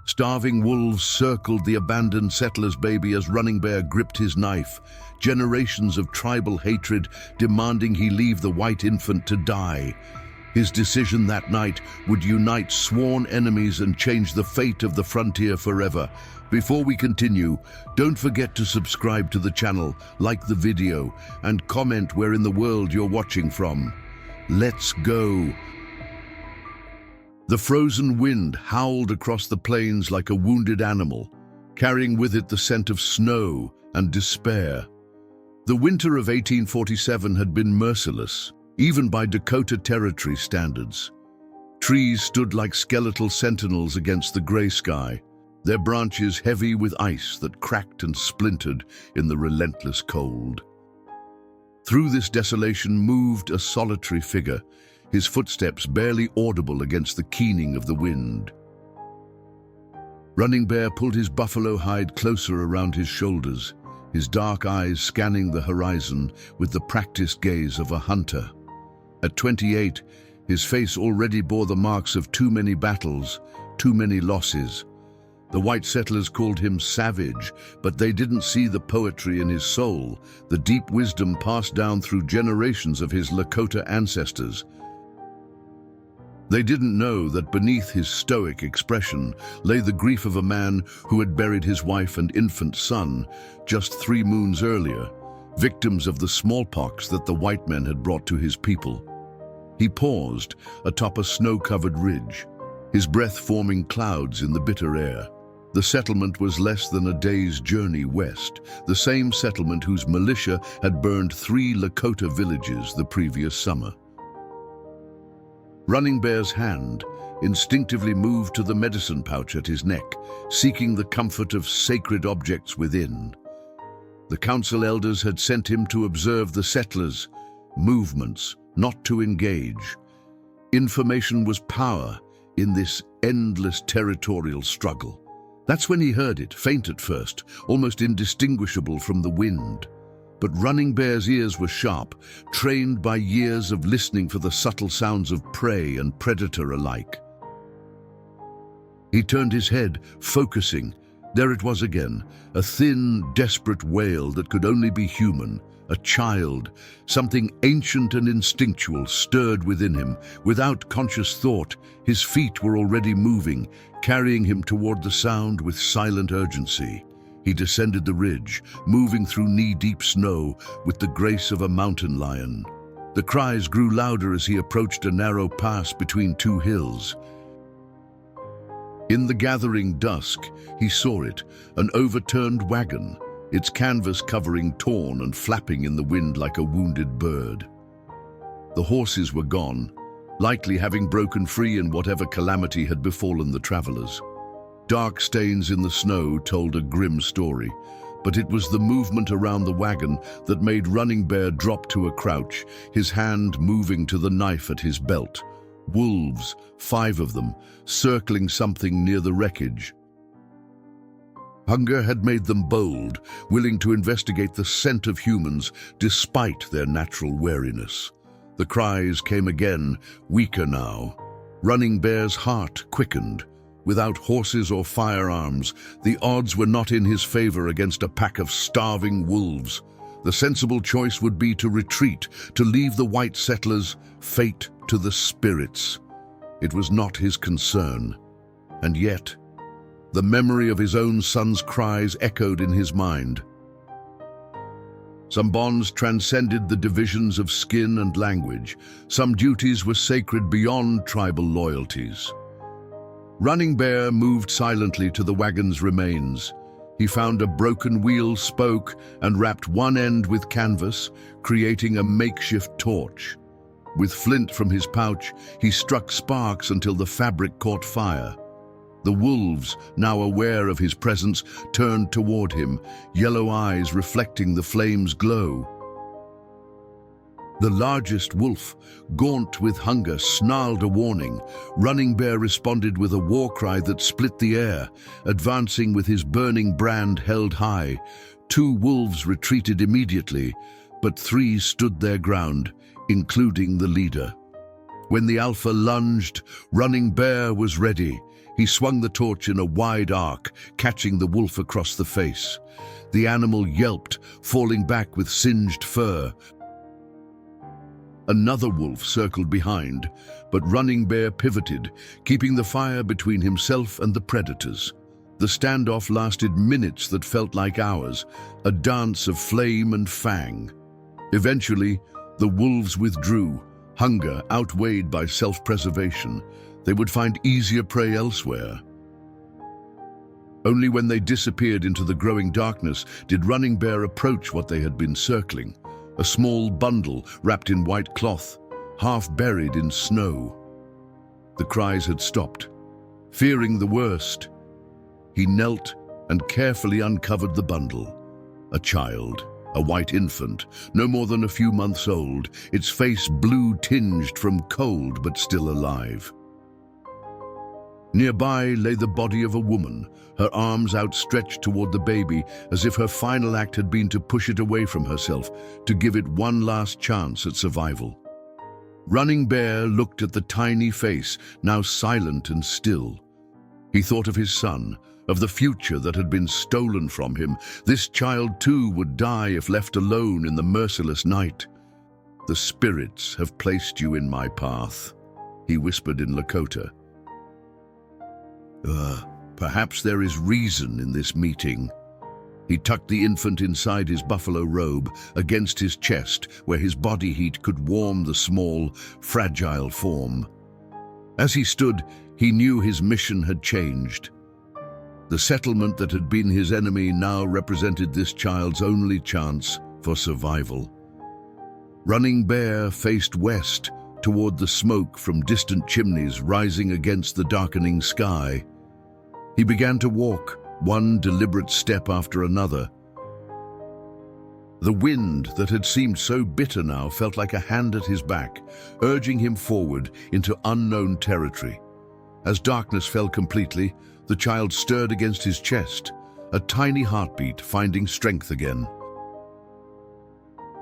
Starving wolves circled the abandoned settler's baby as Running Bear gripped his knife, generations of tribal hatred demanding he leave the white infant to die. His decision that night would unite sworn enemies and change the fate of the frontier forever. Before we continue, don't forget to subscribe to the channel, like the video, and comment where in the world you're watching from. Let's go! The frozen wind howled across the plains like a wounded animal, carrying with it the scent of snow and despair. The winter of 1847 had been merciless, even by Dakota Territory standards. Trees stood like skeletal sentinels against the gray sky, their branches heavy with ice that cracked and splintered in the relentless cold. Through this desolation moved a solitary figure, his footsteps barely audible against the keening of the wind. Running Bear pulled his buffalo hide closer around his shoulders, his dark eyes scanning the horizon with the practiced gaze of a hunter. At 28, his face already bore the marks of too many battles, too many losses. The white settlers called him savage, but they didn't see the poetry in his soul, the deep wisdom passed down through generations of his Lakota ancestors. They didn't know that beneath his stoic expression lay the grief of a man who had buried his wife and infant son just 3 moons earlier, victims of the smallpox that the white men had brought to his people. He paused atop a snow-covered ridge, his breath forming clouds in the bitter air. The settlement was less than a day's journey west, the same settlement whose militia had burned 3 Lakota villages the previous summer. Running Bear's hand instinctively moved to the medicine pouch at his neck, seeking the comfort of sacred objects within. The council elders had sent him to observe the settlers' movements, not to engage. Information was power in this endless territorial struggle. That's when he heard it, faint at first, almost indistinguishable from the wind. But Running Bear's ears were sharp, trained by years of listening for the subtle sounds of prey and predator alike. He turned his head, focusing. There it was again, a thin, desperate wail that could only be human, a child. Something ancient and instinctual stirred within him. Without conscious thought, his feet were already moving, carrying him toward the sound with silent urgency. He descended the ridge, moving through knee-deep snow with the grace of a mountain lion. The cries grew louder as he approached a narrow pass between 2 hills. In the gathering dusk, he saw it, an overturned wagon, its canvas covering torn and flapping in the wind like a wounded bird. The horses were gone, likely having broken free in whatever calamity had befallen the travelers. Dark stains in the snow told a grim story, but it was the movement around the wagon that made Running Bear drop to a crouch, his hand moving to the knife at his belt. Wolves, 5 of them, circling something near the wreckage. Hunger had made them bold, willing to investigate the scent of humans despite their natural wariness. The cries came again, weaker now. Running Bear's heart quickened. Without horses or firearms, the odds were not in his favor against a pack of starving wolves. The sensible choice would be to retreat, to leave the white settlers' fate to the spirits. It was not his concern. And yet, the memory of his own son's cries echoed in his mind. Some bonds transcended the divisions of skin and language. Some duties were sacred beyond tribal loyalties. Running Bear moved silently to the wagon's remains. He found a broken wheel spoke and wrapped one end with canvas, creating a makeshift torch. With flint from his pouch, he struck sparks until the fabric caught fire. The wolves, now aware of his presence, turned toward him, yellow eyes reflecting the flame's glow. The largest wolf, gaunt with hunger, snarled a warning. Running Bear responded with a war cry that split the air, advancing with his burning brand held high. 2 wolves retreated immediately, but 3 stood their ground, including the leader. When the alpha lunged, Running Bear was ready, He swung the torch in a wide arc, catching the wolf across the face. The animal yelped, falling back with singed fur. Another wolf circled behind, but Running Bear pivoted, keeping the fire between himself and the predators. The standoff lasted minutes that felt like hours, a dance of flame and fang. Eventually, the wolves withdrew, hunger outweighed by self-preservation. They would find easier prey elsewhere. Only when they disappeared into the growing darkness did Running Bear approach what they had been circling, a small bundle wrapped in white cloth, half buried in snow. The cries had stopped. Fearing the worst, he knelt and carefully uncovered the bundle. A child, a white infant, no more than a few months old, its face blue-tinged from cold but still alive. Nearby lay the body of a woman, her arms outstretched toward the baby, as if her final act had been to push it away from herself, to give it one last chance at survival. Running Bear looked at the tiny face, now silent and still. He thought of his son, of the future that had been stolen from him. This child too would die if left alone in the merciless night. "The spirits have placed you in my path," he whispered in Lakota. Perhaps there is reason in this meeting." He tucked the infant inside his buffalo robe, against his chest, where his body heat could warm the small, fragile form. As he stood, he knew his mission had changed. The settlement that had been his enemy now represented this child's only chance for survival. Running Bear faced west, toward the smoke from distant chimneys rising against the darkening sky. He began to walk, one deliberate step after another. The wind that had seemed so bitter now felt like a hand at his back, urging him forward into unknown territory. As darkness fell completely, the child stirred against his chest, a tiny heartbeat finding strength again.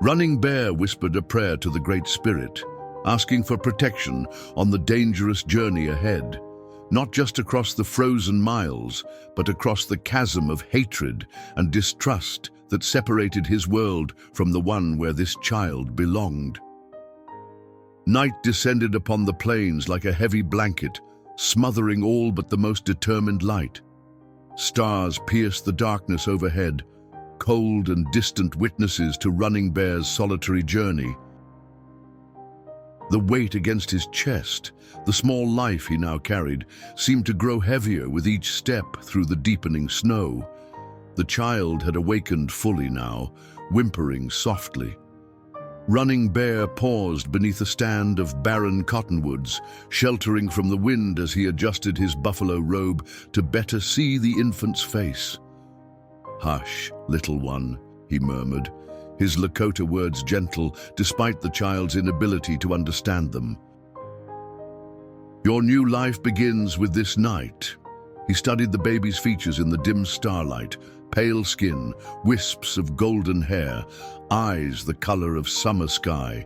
Running Bear whispered a prayer to the Great Spirit, asking for protection on the dangerous journey ahead, not just across the frozen miles, but across the chasm of hatred and distrust that separated his world from the one where this child belonged. Night descended upon the plains like a heavy blanket, smothering all but the most determined light. Stars pierced the darkness overhead, cold and distant witnesses to Running Bear's solitary journey. The weight against his chest, the small life he now carried, seemed to grow heavier with each step through the deepening snow. The child had awakened fully now, whimpering softly. Running Bear paused beneath a stand of barren cottonwoods, sheltering from the wind as he adjusted his buffalo robe to better see the infant's face. "Hush, little one," he murmured, his Lakota words gentle despite the child's inability to understand them. "Your new life begins with this night." He studied the baby's features in the dim starlight, pale skin, wisps of golden hair, eyes the color of summer sky.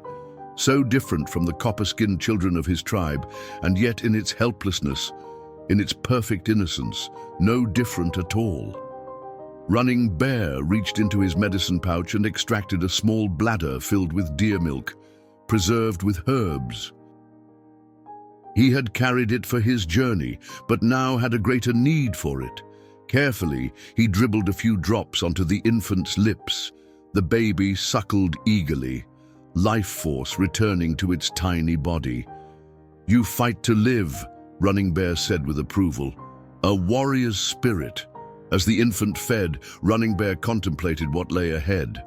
So different from the copper-skinned children of his tribe, and yet in its helplessness, in its perfect innocence, no different at all. Running Bear reached into his medicine pouch and extracted a small bladder filled with deer milk, preserved with herbs. He had carried it for his journey, but now had a greater need for it. Carefully, he dribbled a few drops onto the infant's lips. The baby suckled eagerly, life force returning to its tiny body. "You fight to live," Running Bear said with approval. "A warrior's spirit." As the infant fed, Running Bear contemplated what lay ahead.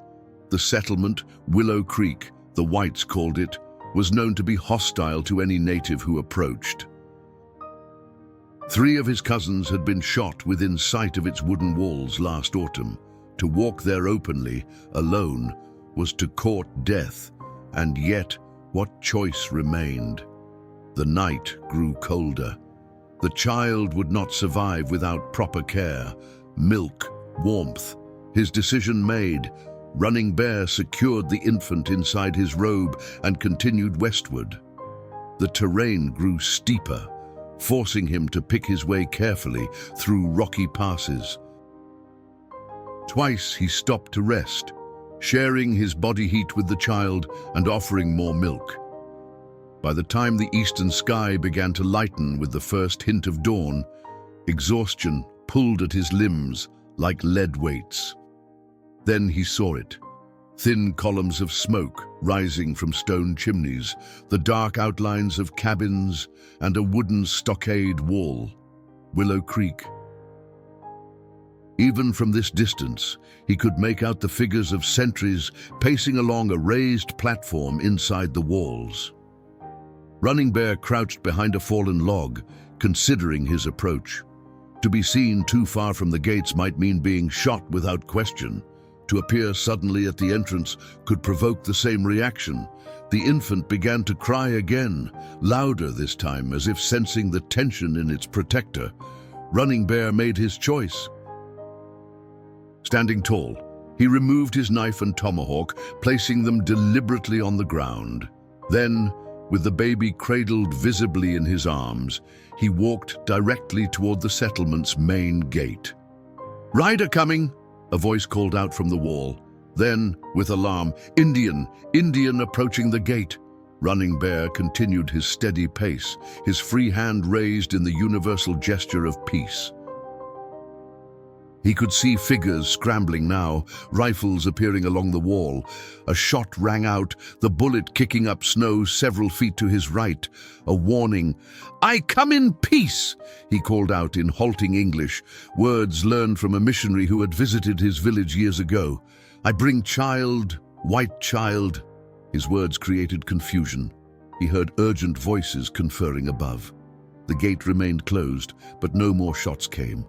The settlement, Willow Creek, the whites called it, was known to be hostile to any native who approached. 3 of his cousins had been shot within sight of its wooden walls last autumn. To walk there openly, alone, was to court death, and yet what choice remained? The night grew colder. The child would not survive without proper care, milk, warmth. His decision made, Running Bear secured the infant inside his robe and continued westward. The terrain grew steeper, forcing him to pick his way carefully through rocky passes. Twice he stopped to rest, sharing his body heat with the child and offering more milk. By the time the eastern sky began to lighten with the first hint of dawn, exhaustion pulled at his limbs like lead weights. Then he saw it. Thin columns of smoke rising from stone chimneys, the dark outlines of cabins, and a wooden stockade wall. Willow Creek. Even from this distance, he could make out the figures of sentries pacing along a raised platform inside the walls. Running Bear crouched behind a fallen log, considering his approach. To be seen too far from the gates might mean being shot without question. To appear suddenly at the entrance could provoke the same reaction. The infant began to cry again, louder this time, as if sensing the tension in its protector. Running Bear made his choice. Standing tall, he removed his knife and tomahawk, placing them deliberately on the ground. Then, with the baby cradled visibly in his arms, he walked directly toward the settlement's main gate. "Rider coming!" a voice called out from the wall. Then, with alarm, Indian approaching the gate." Running Bear continued his steady pace, his free hand raised in the universal gesture of peace. He could see figures scrambling now, rifles appearing along the wall. A shot rang out, the bullet kicking up snow several feet to his right. A warning. "I come in peace," he called out in halting English, words learned from a missionary who had visited his village years ago. "I bring child, white child." His words created confusion. He heard urgent voices conferring above. The gate remained closed, but no more shots came.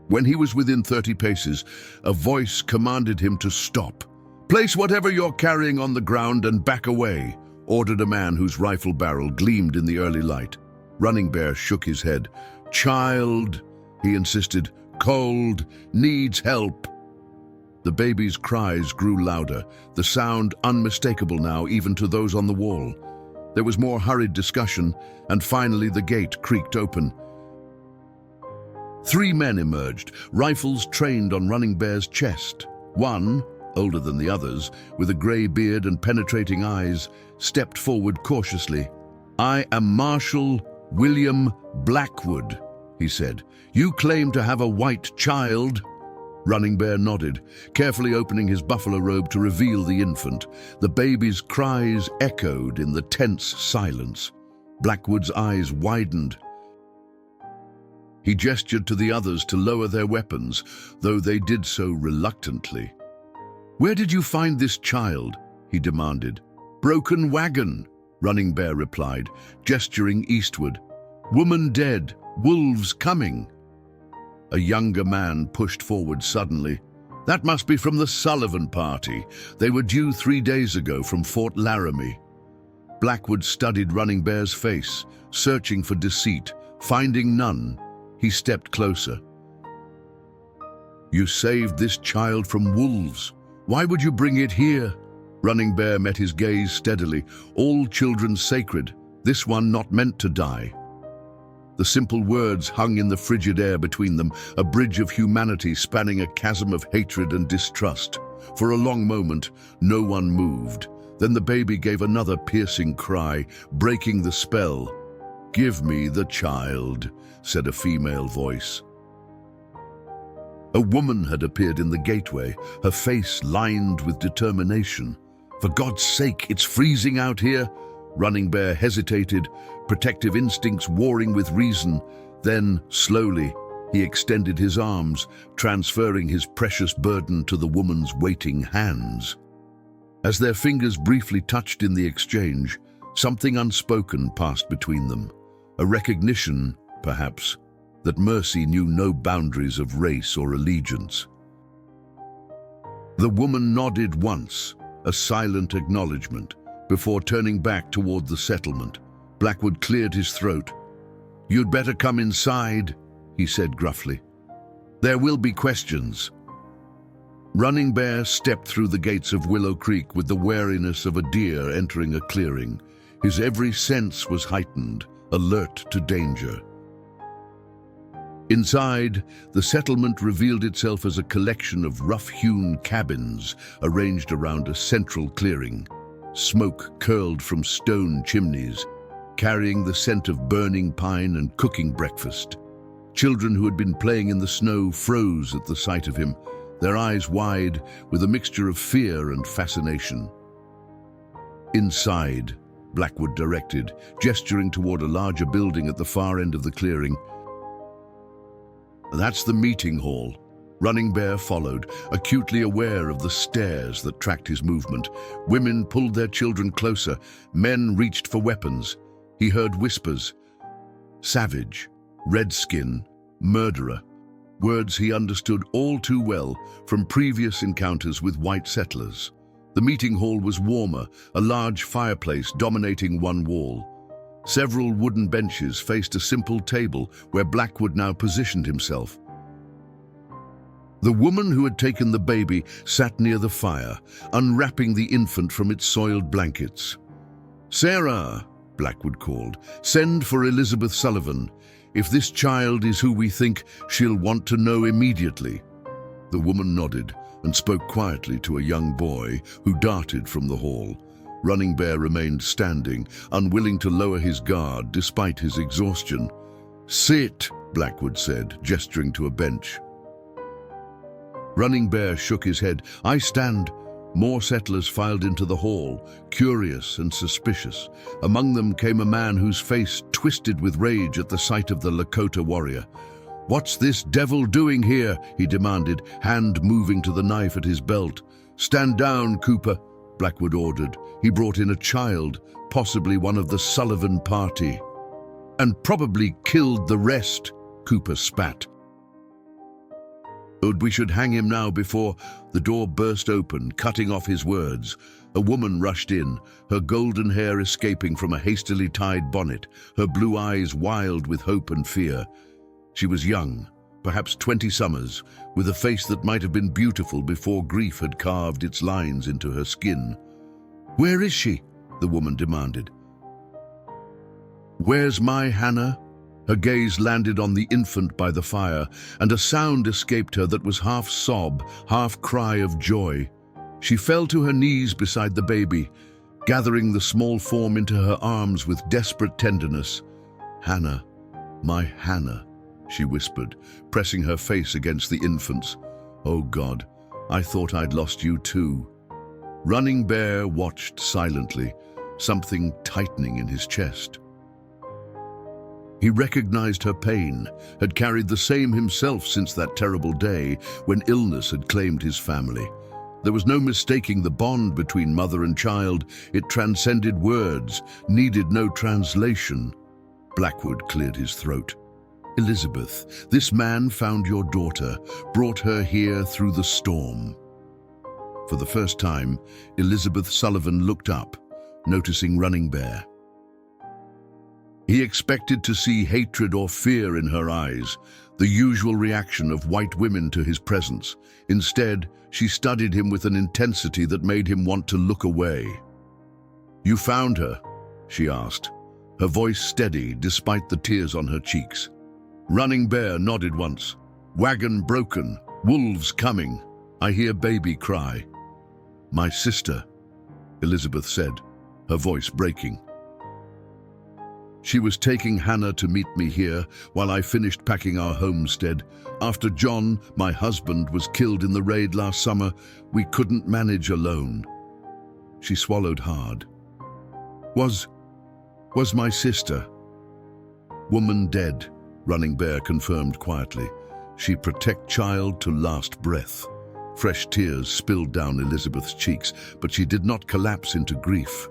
When he was within 30 paces, a voice commanded him to stop. "Place whatever you're carrying on the ground and back away," ordered a man whose rifle barrel gleamed in the early light. Running Bear shook his head. "Child," he insisted, "cold, needs help." The baby's cries grew louder, the sound unmistakable now even to those on the wall. There was more hurried discussion, and finally the gate creaked open. 3 men emerged, rifles trained on Running Bear's chest. One, older than the others, with a grey beard and penetrating eyes, stepped forward cautiously. "I am Marshal William Blackwood," he said. "You claim to have a white child?" Running Bear nodded, carefully opening his buffalo robe to reveal the infant. The baby's cries echoed in the tense silence. Blackwood's eyes widened. He gestured to the others to lower their weapons, though they did so reluctantly. "Where did you find this child?" he demanded. "Broken wagon," Running Bear replied, gesturing eastward. "Woman dead, wolves coming." A younger man pushed forward suddenly. "That must be from the Sullivan party. They were due 3 days ago from Fort Laramie." Blackwood studied Running Bear's face, searching for deceit. Finding none, he stepped closer. "You saved this child from wolves. Why would you bring it here?" Running Bear met his gaze steadily. "All children sacred, this one not meant to die." The simple words hung in the frigid air between them, a bridge of humanity spanning a chasm of hatred and distrust. For a long moment, no one moved. Then the baby gave another piercing cry, breaking the spell. "Give me the child," said a female voice. A woman had appeared in the gateway, her face lined with determination. "For God's sake, it's freezing out here." Running Bear hesitated, protective instincts warring with reason. Then, slowly, he extended his arms, transferring his precious burden to the woman's waiting hands. As their fingers briefly touched in the exchange, something unspoken passed between them. A recognition, perhaps, that mercy knew no boundaries of race or allegiance. The woman nodded once, a silent acknowledgement, before turning back toward the settlement. Blackwood cleared his throat. "You'd better come inside," he said gruffly. "There will be questions." Running Bear stepped through the gates of Willow Creek with the wariness of a deer entering a clearing. His every sense was heightened, alert to danger. Inside, the settlement revealed itself as a collection of rough-hewn cabins arranged around a central clearing. Smoke curled from stone chimneys, carrying the scent of burning pine and cooking breakfast. Children who had been playing in the snow froze at the sight of him, their eyes wide with a mixture of fear and fascination. "Inside," Blackwood directed, gesturing toward a larger building at the far end of the clearing. "That's the meeting hall." Running Bear followed, acutely aware of the stares that tracked his movement. Women pulled their children closer. Men reached for weapons. He heard whispers. Savage, redskin, murderer. Words he understood all too well from previous encounters with white settlers. The meeting hall was warmer, a large fireplace dominating one wall. Several wooden benches faced a simple table where Blackwood now positioned himself. The woman who had taken the baby sat near the fire, unwrapping the infant from its soiled blankets. "Sarah," Blackwood called, "send for Elizabeth Sullivan. If this child is who we think, she'll want to know immediately." The woman nodded and spoke quietly to a young boy who darted from the hall. Running Bear remained standing, unwilling to lower his guard despite his exhaustion. "Sit," Blackwood said, gesturing to a bench. Running Bear shook his head. "I stand." More settlers filed into the hall, curious and suspicious. Among them came a man whose face twisted with rage at the sight of the Lakota warrior. "What's this devil doing here?" he demanded, hand moving to the knife at his belt. "Stand down, Cooper," Blackwood ordered. He brought in a child, possibly one of the Sullivan party. "And probably killed the rest," Cooper spat. "We should hang him now before—" The door burst open, cutting off his words. A woman rushed in, her golden hair escaping from a hastily tied bonnet, her blue eyes wild with hope and fear. She was young, perhaps 20 summers, with a face that might have been beautiful before grief had carved its lines into her skin. "Where is she?" the woman demanded. "Where's my Hannah?" Her gaze landed on the infant by the fire, and a sound escaped her that was half sob, half cry of joy. She fell to her knees beside the baby, gathering the small form into her arms with desperate tenderness. "Hannah, my Hannah," she whispered, pressing her face against the infant's. "Oh God, I thought I'd lost you too." Running Bear watched silently, something tightening in his chest. He recognized her pain, had carried the same himself since that terrible day when illness had claimed his family. There was no mistaking the bond between mother and child. It transcended words, needed no translation. Blackwood cleared his throat. "Elizabeth, this man found your daughter, brought her here through the storm." For the first time, Elizabeth Sullivan looked up, noticing Running Bear. He expected to see hatred or fear in her eyes, the usual reaction of white women to his presence. Instead, she studied him with an intensity that made him want to look away. "You found her?" she asked, her voice steady despite the tears on her cheeks. Running Bear nodded once. "Wagon broken, wolves coming. I hear baby cry." "My sister," Elizabeth said, her voice breaking. "She was taking Hannah to meet me here while I finished packing our homestead. After John, my husband, was killed in the raid last summer, we couldn't manage alone." She swallowed hard. Was my sister?" "Woman dead," Running Bear confirmed quietly. "She protect child to last breath." Fresh tears spilled down Elizabeth's cheeks, but she did not collapse into grief.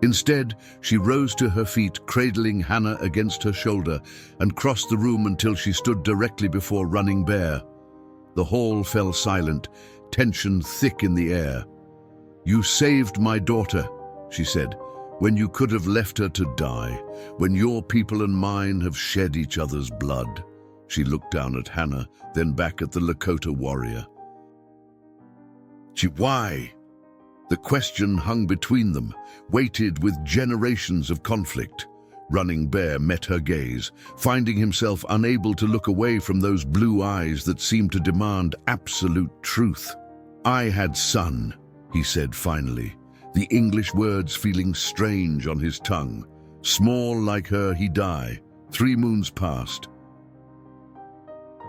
Instead, she rose to her feet, cradling Hannah against her shoulder, and crossed the room until she stood directly before Running Bear. The hall fell silent, tension thick in the air. "You saved my daughter," she said, "when you could have left her to die, when your people and mine have shed each other's blood." She looked down at Hannah, then back at the Lakota warrior. Why? The question hung between them, weighted with generations of conflict. Running Bear met her gaze, finding himself unable to look away from those blue eyes that seemed to demand absolute truth. "I had son," he said finally, the English words feeling strange on his tongue. "Small like her he die. 3 moons passed.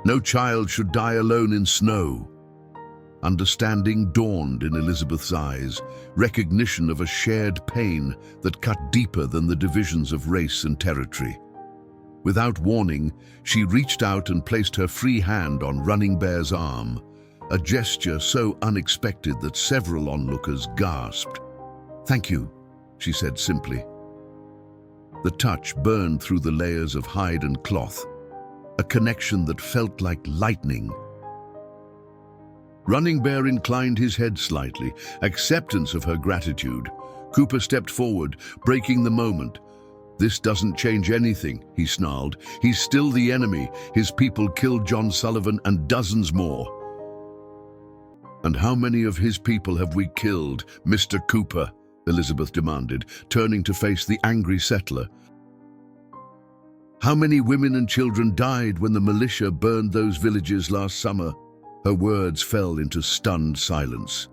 No child should die alone in snow." Understanding dawned in Elizabeth's eyes, recognition of a shared pain that cut deeper than the divisions of race and territory. Without warning, she reached out and placed her free hand on Running Bear's arm, a gesture so unexpected that several onlookers gasped. "Thank you," she said simply. The touch burned through the layers of hide and cloth, a connection that felt like lightning. Running Bear inclined his head slightly, acceptance of her gratitude. Cooper stepped forward, breaking the moment. "This doesn't change anything," he snarled. "He's still the enemy. His people killed John Sullivan and dozens more." "And how many of his people have we killed, Mr. Cooper?" Elizabeth demanded, turning to face the angry settler. "How many women and children died when the militia burned those villages last summer?" Her words fell into stunned silence.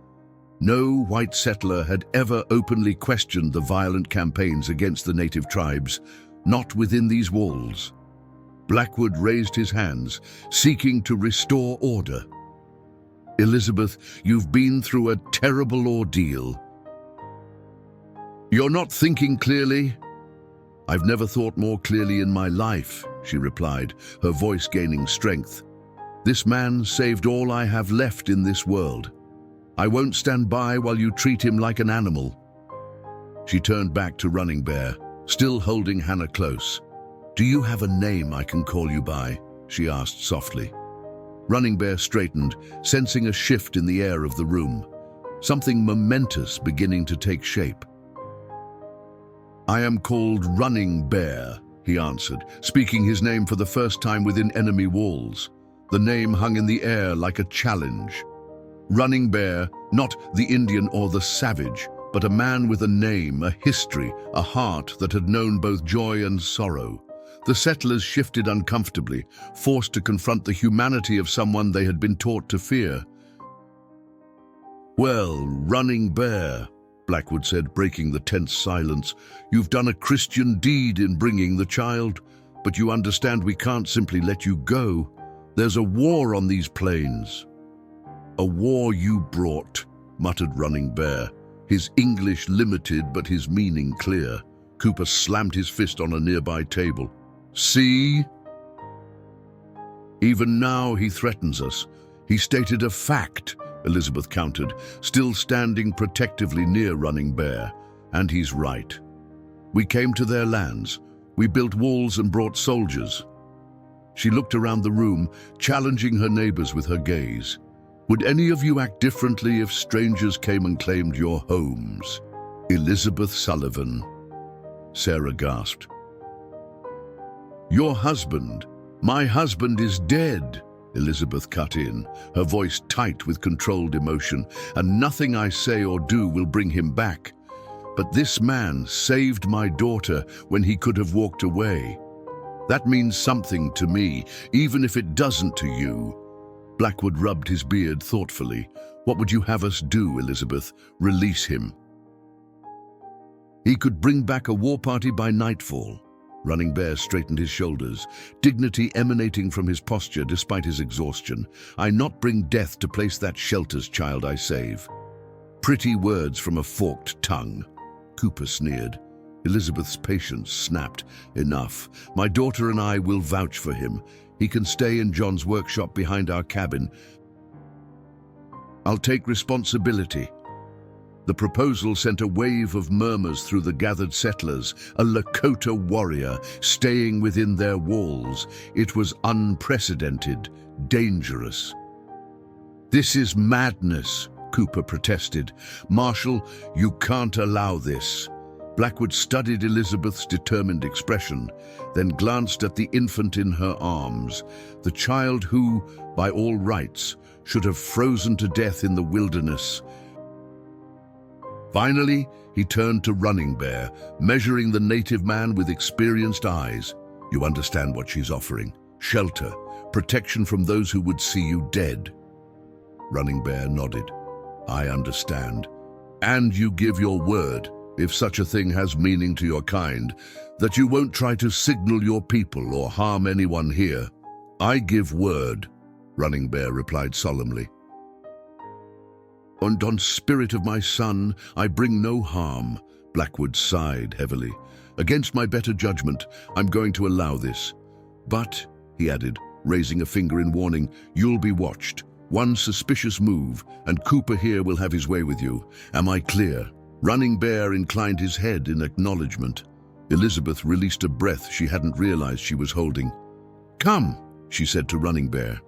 No white settler had ever openly questioned the violent campaigns against the native tribes, not within these walls. Blackwood raised his hands, seeking to restore order. "Elizabeth, you've been through a terrible ordeal." "You're not thinking clearly?" "I've never thought more clearly in my life," she replied, her voice gaining strength. "This man saved all I have left in this world. I won't stand by while you treat him like an animal." She turned back to Running Bear, still holding Hannah close. "Do you have a name I can call you by?" she asked softly. Running Bear straightened, sensing a shift in the air of the room, something momentous beginning to take shape. "I am called Running Bear," he answered, speaking his name for the first time within enemy walls. The name hung in the air like a challenge. Running Bear, not the Indian or the savage, but a man with a name, a history, a heart that had known both joy and sorrow. The settlers shifted uncomfortably, forced to confront the humanity of someone they had been taught to fear. "Well, Running Bear," Blackwood said, breaking the tense silence, "you've done a Christian deed in bringing the child, but you understand we can't simply let you go. There's a war on these plains." "A war you brought," muttered Running Bear, his English limited but his meaning clear. Cooper slammed his fist on a nearby table. "See? Even now he threatens us. He stated a fact," Elizabeth countered, still standing protectively near Running Bear. "And he's right. We came to their lands. We built walls and brought soldiers." She looked around the room, challenging her neighbors with her gaze. "Would any of you act differently if strangers came and claimed your homes?" "Elizabeth Sullivan," Sarah gasped. "Your husband, my husband is dead," Elizabeth cut in, her voice tight with controlled emotion, "and nothing I say or do will bring him back. But this man saved my daughter when he could have walked away. That means something to me, even if it doesn't to you." Blackwood rubbed his beard thoughtfully. "What would you have us do, Elizabeth? Release him?" "He could bring back a war party by nightfall." Running Bear straightened his shoulders, dignity emanating from his posture despite his exhaustion. "I not bring death to place that shelter's child I save." "Pretty words from a forked tongue," Cooper sneered. Elizabeth's patience snapped. "Enough. My daughter and I will vouch for him. He can stay in John's workshop behind our cabin. I'll take responsibility." The proposal sent a wave of murmurs through the gathered settlers, a Lakota warrior staying within their walls. It was unprecedented, dangerous. "This is madness," Cooper protested. "Marshal, you can't allow this." Blackwood studied Elizabeth's determined expression, then glanced at the infant in her arms, the child who, by all rights, should have frozen to death in the wilderness. Finally, He turned to Running Bear, measuring the native man with experienced eyes. "You understand what she's offering. Shelter, protection from those who would see you dead." Running Bear nodded. "I understand. And you give your word, if such a thing has meaning to your kind, that you won't try to signal your people or harm anyone here." "I give word," Running Bear replied solemnly. "And on spirit of my son, I bring no harm," Blackwood sighed heavily. "Against my better judgment, I'm going to allow this. But," he added, raising a finger in warning, "you'll be watched. One suspicious move, and Cooper here will have his way with you. Am I clear?" Running Bear inclined his head in acknowledgement. Elizabeth released a breath she hadn't realized she was holding. "Come," she said to Running Bear.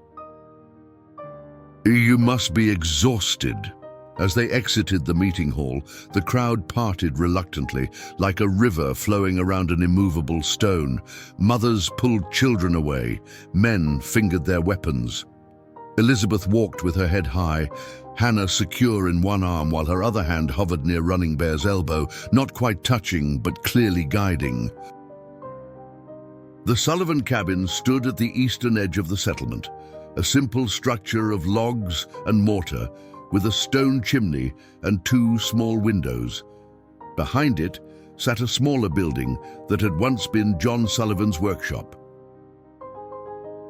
"You must be exhausted." As they exited the meeting hall, the crowd parted reluctantly, like a river flowing around an immovable stone. Mothers pulled children away. Men fingered their weapons. Elizabeth walked with her head high, Hannah secure in one arm while her other hand hovered near Running Bear's elbow, not quite touching but clearly guiding. The Sullivan cabin stood at the eastern edge of the settlement, a simple structure of logs and mortar with a stone chimney and 2 small windows. Behind it sat a smaller building that had once been John Sullivan's workshop.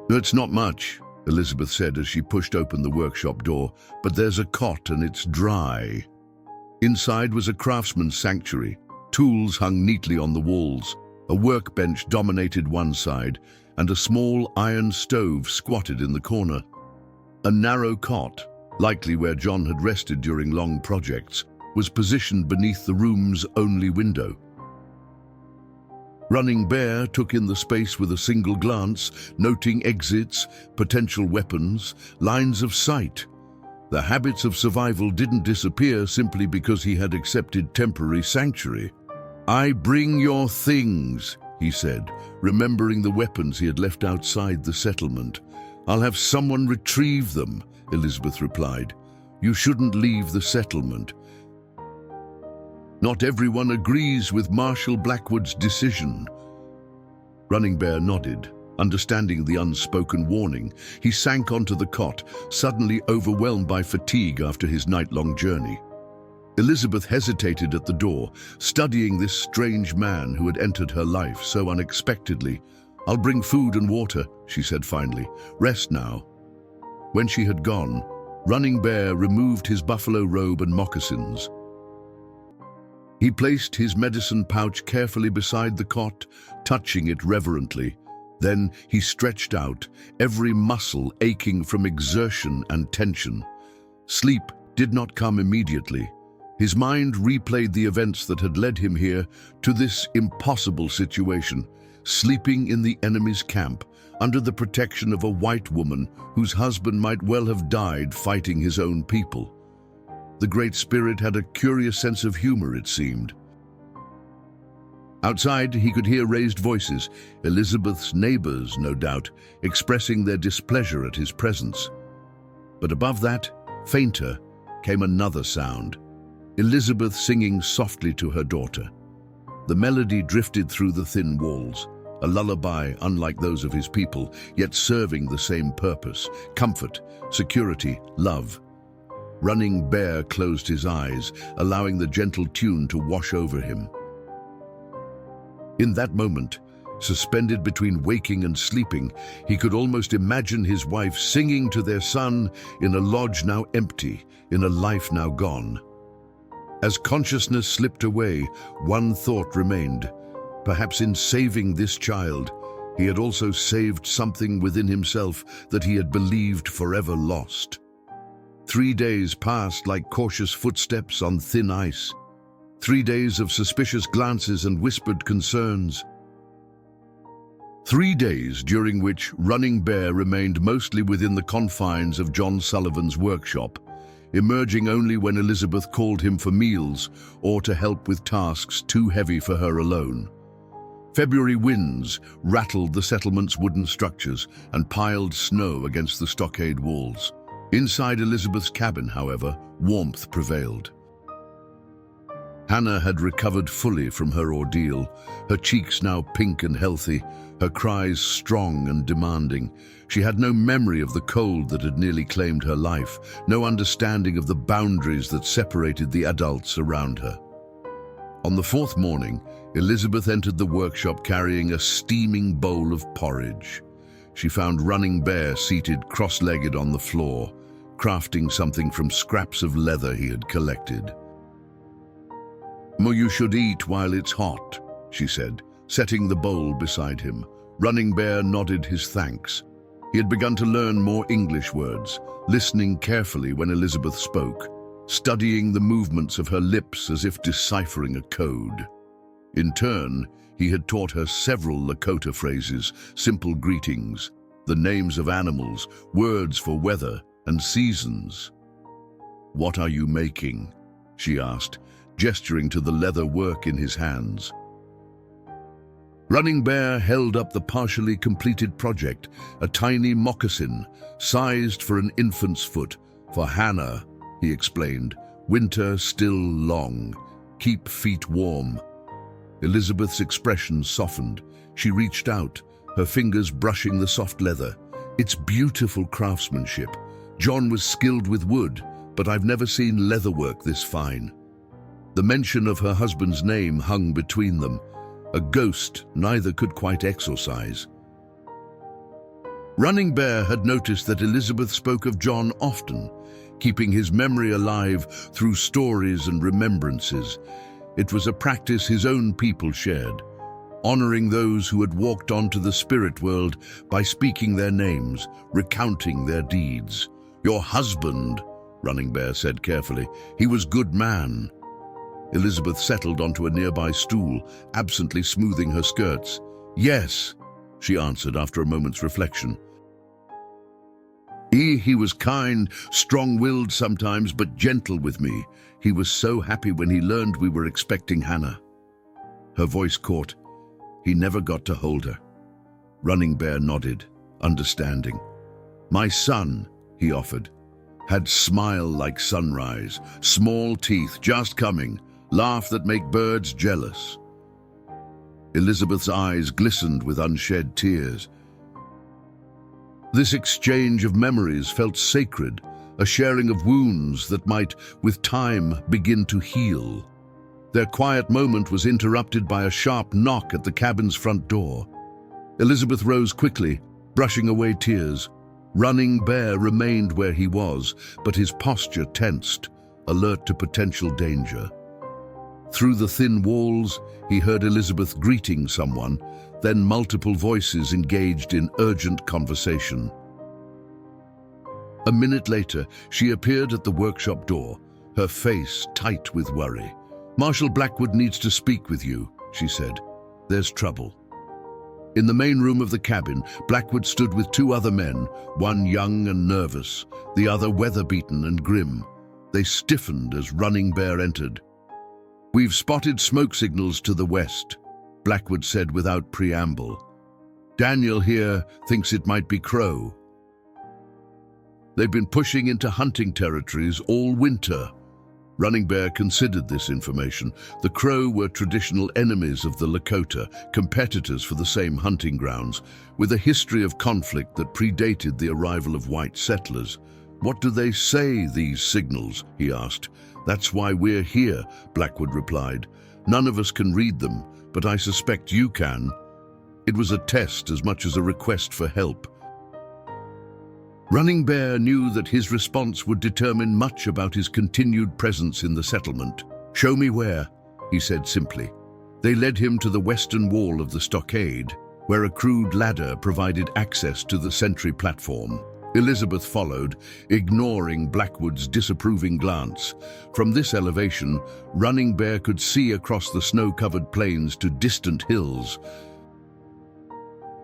"It's not much," Elizabeth said as she pushed open the workshop door, "but there's a cot and it's dry." Inside was a craftsman's sanctuary. Tools hung neatly on the walls. A workbench dominated one side, and a small iron stove squatted in the corner. A narrow cot, likely where John had rested during long projects, was positioned beneath the room's only window. Running Bear took in the space with a single glance, noting exits, potential weapons, lines of sight. The habits of survival didn't disappear simply because he had accepted temporary sanctuary. "I bring your things," he said, remembering the weapons he had left outside the settlement. "I'll have someone retrieve them," Elizabeth replied. "You shouldn't leave the settlement." "Not everyone agrees with Marshal Blackwood's decision." Running Bear nodded, understanding the unspoken warning. He sank onto the cot, suddenly overwhelmed by fatigue after his night-long journey. Elizabeth hesitated at the door, studying this strange man who had entered her life so unexpectedly. "I'll bring food and water," she said finally. "Rest now." When she had gone, Running Bear removed his buffalo robe and moccasins. He placed his medicine pouch carefully beside the cot, touching it reverently. Then he stretched out, every muscle aching from exertion and tension. Sleep did not come immediately. His mind replayed the events that had led him here to this impossible situation, sleeping in the enemy's camp, under the protection of a white woman whose husband might well have died fighting his own people. The Great Spirit had a curious sense of humor, it seemed. Outside, he could hear raised voices, Elizabeth's neighbors, no doubt, expressing their displeasure at his presence. But above that, fainter, came another sound, Elizabeth singing softly to her daughter. The melody drifted through the thin walls, a lullaby unlike those of his people, yet serving the same purpose: comfort, security, love. Running Bear closed his eyes, allowing the gentle tune to wash over him. In that moment, suspended between waking and sleeping, he could almost imagine his wife singing to their son in a lodge now empty, in a life now gone. As consciousness slipped away, one thought remained. Perhaps in saving this child, he had also saved something within himself that he had believed forever lost. 3 days passed like cautious footsteps on thin ice. 3 days of suspicious glances and whispered concerns. 3 days during which Running Bear remained mostly within the confines of John Sullivan's workshop, emerging only when Elizabeth called him for meals or to help with tasks too heavy for her alone. February winds rattled the settlement's wooden structures and piled snow against the stockade walls. Inside Elizabeth's cabin, however, warmth prevailed. Hannah had recovered fully from her ordeal, her cheeks now pink and healthy, her cries strong and demanding. She had no memory of the cold that had nearly claimed her life, no understanding of the boundaries that separated the adults around her. On the fourth morning, Elizabeth entered the workshop carrying a steaming bowl of porridge. She found Running Bear seated cross-legged on the floor, crafting something from scraps of leather he had collected. "You should eat while it's hot," she said, setting the bowl beside him. Running Bear nodded his thanks. He had begun to learn more English words, listening carefully when Elizabeth spoke, studying the movements of her lips as if deciphering a code. In turn, he had taught her several Lakota phrases, simple greetings, the names of animals, words for weather and seasons. "What are you making?" she asked, gesturing to the leather work in his hands. Running Bear held up the partially completed project, a tiny moccasin, sized for an infant's foot. "For Hannah," he explained, "winter still long. Keep feet warm." Elizabeth's expression softened. She reached out, her fingers brushing the soft leather. "It's beautiful craftsmanship. John was skilled with wood, but I've never seen leatherwork this fine." The mention of her husband's name hung between them, a ghost neither could quite exorcise. Running Bear had noticed that Elizabeth spoke of John often, keeping his memory alive through stories and remembrances. It was a practice his own people shared, honoring those who had walked onto the spirit world by speaking their names, recounting their deeds. "Your husband," Running Bear said carefully, "he was good man." Elizabeth settled onto a nearby stool, absently smoothing her skirts. "Yes," she answered after a moment's reflection. He was kind, strong-willed sometimes, but gentle with me. He was so happy when he learned we were expecting Hannah." Her voice caught. "He never got to hold her." Running Bear nodded, understanding. "My son," he offered, "had smile like sunrise, small teeth just coming, laugh that make birds jealous." Elizabeth's eyes glistened with unshed tears. This exchange of memories felt sacred, a sharing of wounds that might, with time, begin to heal. Their quiet moment was interrupted by a sharp knock at the cabin's front door. Elizabeth rose quickly, brushing away tears. Running Bear remained where he was, but his posture tensed, alert to potential danger. Through the thin walls, he heard Elizabeth greeting someone, then multiple voices engaged in urgent conversation. A minute later, she appeared at the workshop door, her face tight with worry. "Marshal Blackwood needs to speak with you," she said. "There's trouble." In the main room of the cabin, Blackwood stood with two other men, one young and nervous, the other weather-beaten and grim. They stiffened as Running Bear entered. "We've spotted smoke signals to the west," Blackwood said without preamble. "Daniel here thinks it might be Crow. They've been pushing into hunting territories all winter." Running Bear considered this information. The Crow were traditional enemies of the Lakota, competitors for the same hunting grounds, with a history of conflict that predated the arrival of white settlers. "What do they say, these signals?" he asked. "That's why we're here," Blackwood replied. "None of us can read them, but I suspect you can." It was a test as much as a request for help. Running Bear knew that his response would determine much about his continued presence in the settlement. "Show me where," he said simply. They led him to the western wall of the stockade, where a crude ladder provided access to the sentry platform. Elizabeth followed, ignoring Blackwood's disapproving glance. From this elevation, Running Bear could see across the snow-covered plains to distant hills.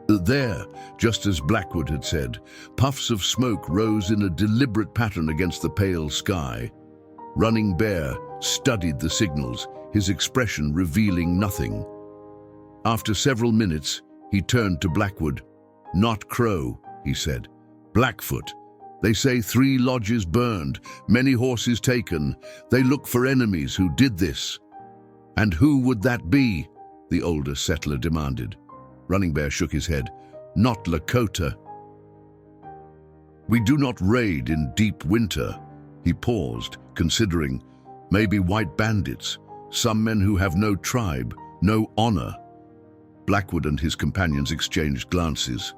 There, just as Blackwood had said, puffs of smoke rose in a deliberate pattern against the pale sky. Running Bear studied the signals, his expression revealing nothing. After several minutes, he turned to Blackwood. "Not Crow," he said. "Blackfoot. They say 3 lodges burned, many horses taken. They look for enemies who did this." "And who would that be?" the older settler demanded. Running Bear shook his head. "Not Lakota." "We do not raid in deep winter." He paused, considering. "Maybe white bandits, some men who have no tribe, no honor." Blackwood and his companions exchanged glances.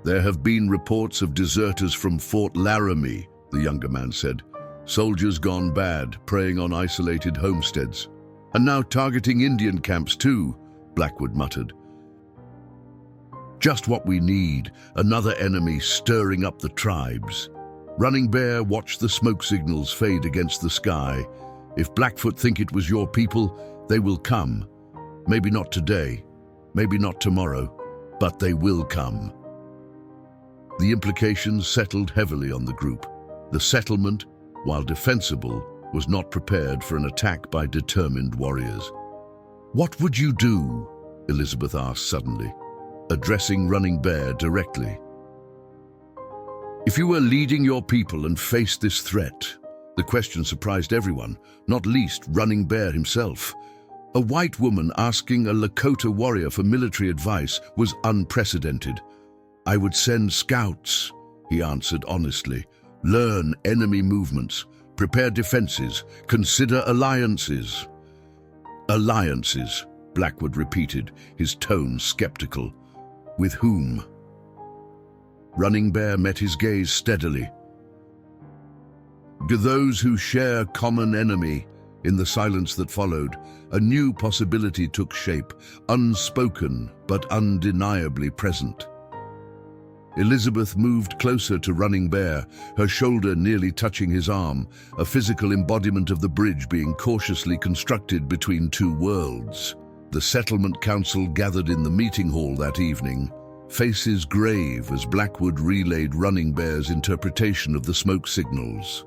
"There have been reports of deserters from Fort Laramie," the younger man said. "Soldiers gone bad, preying on isolated homesteads. And now targeting Indian camps too," Blackwood muttered. "Just what we need, another enemy stirring up the tribes." Running Bear watched the smoke signals fade against the sky. "If Blackfoot think it was your people, they will come. Maybe not today, maybe not tomorrow, but they will come." The implications settled heavily on the group. The settlement, while defensible, was not prepared for an attack by determined warriors. "What would you do?" Elizabeth asked suddenly, addressing Running Bear directly. "If you were leading your people and faced this threat," the question surprised everyone, not least Running Bear himself. A white woman asking a Lakota warrior for military advice was unprecedented. "I would send scouts," he answered honestly. "Learn enemy movements, prepare defenses, consider alliances." "Alliances," Blackwood repeated, his tone skeptical. "With whom?" Running Bear met his gaze steadily. "Those who share common enemy." In the silence that followed, a new possibility took shape, unspoken but undeniably present. Elizabeth moved closer to Running Bear, her shoulder nearly touching his arm, a physical embodiment of the bridge being cautiously constructed between two worlds. The settlement council gathered in the meeting hall that evening, faces grave as Blackwood relayed Running Bear's interpretation of the smoke signals.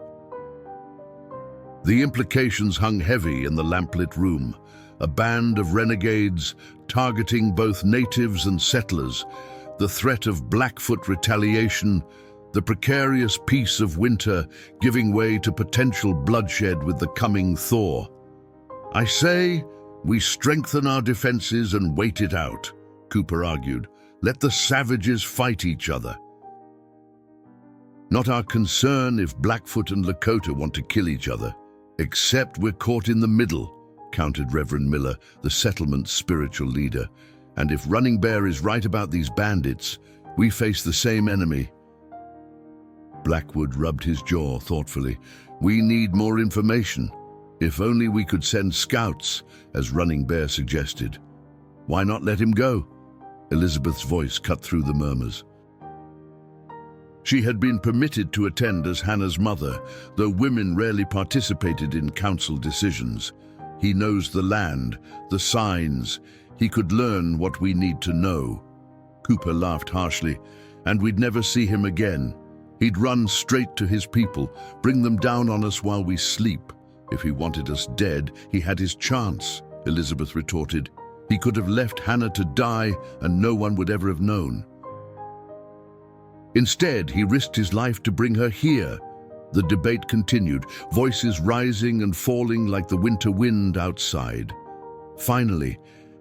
The implications hung heavy in the lamplit room, a band of renegades targeting both natives and settlers, the threat of Blackfoot retaliation, the precarious peace of winter giving way to potential bloodshed with the coming thaw. "I say, we strengthen our defenses and wait it out," Cooper argued. "Let the savages fight each other. Not our concern if Blackfoot and Lakota want to kill each other. Except we're caught in the middle," countered Reverend Miller, the settlement's spiritual leader. "And if Running Bear is right about these bandits, we face the same enemy." Blackwood rubbed his jaw thoughtfully. "We need more information. If only we could send scouts, as Running Bear suggested." "Why not let him go?" Elizabeth's voice cut through the murmurs. She had been permitted to attend as Hannah's mother, though women rarely participated in council decisions. "He knows the land, the signs. He could learn what we need to know." Cooper laughed harshly. "And we'd never see him again. He'd run straight to his people, bring them down on us while we sleep. If he wanted us dead, he had his chance," Elizabeth retorted. "He could have left Hannah to die and no one would ever have known. Instead, he risked his life to bring her here." The debate continued, voices rising and falling like the winter wind outside. Finally,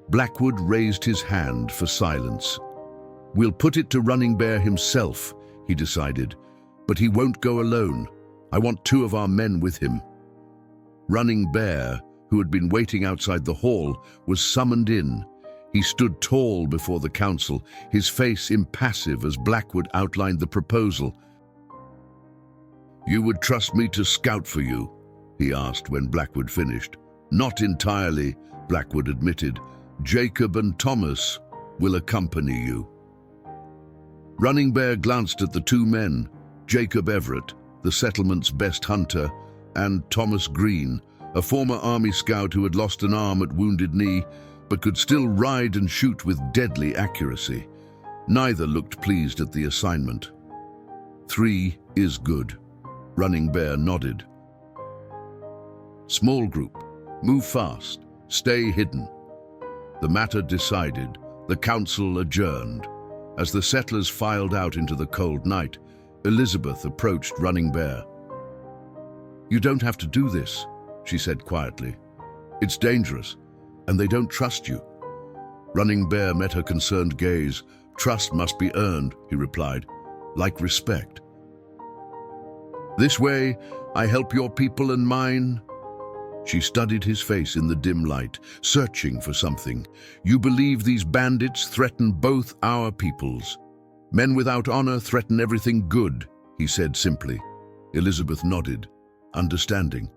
Blackwood raised his hand for silence. "We'll put it to Running Bear himself," he decided. "But he won't go alone. I want 2 of our men with him." Running Bear, who had been waiting outside the hall, was summoned in. He stood tall before the council, his face impassive as Blackwood outlined the proposal. "You would trust me to scout for you?" he asked when Blackwood finished. "Not entirely," Blackwood admitted. "Jacob and Thomas will accompany you." Running Bear glanced at the 2 men, Jacob Everett, the settlement's best hunter, and Thomas Green, a former Army scout who had lost an arm at Wounded Knee, but could still ride and shoot with deadly accuracy. Neither looked pleased at the assignment. 3 is good. Running Bear nodded. "Small group. Move fast. Stay hidden." The matter decided, the council adjourned. As the settlers filed out into the cold night, Elizabeth approached Running Bear. "You don't have to do this," she said quietly. "It's dangerous. And they don't trust you. Running Bear met her concerned gaze. Trust must be earned, he replied, like respect. This way, I help your people and mine. She studied his face in the dim light, searching for something. You believe these bandits threaten both our peoples. Men without honor threaten everything good, he said simply. Elizabeth nodded, understanding.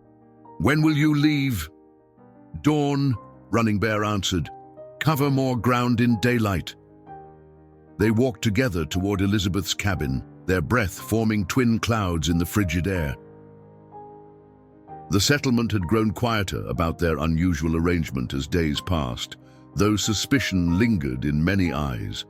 When will you leave? Dawn, Running Bear answered. Cover more ground in daylight. They walked together toward Elizabeth's cabin, their breath forming twin clouds in the frigid air. The settlement had grown quieter about their unusual arrangement as days passed, though suspicion lingered in many eyes.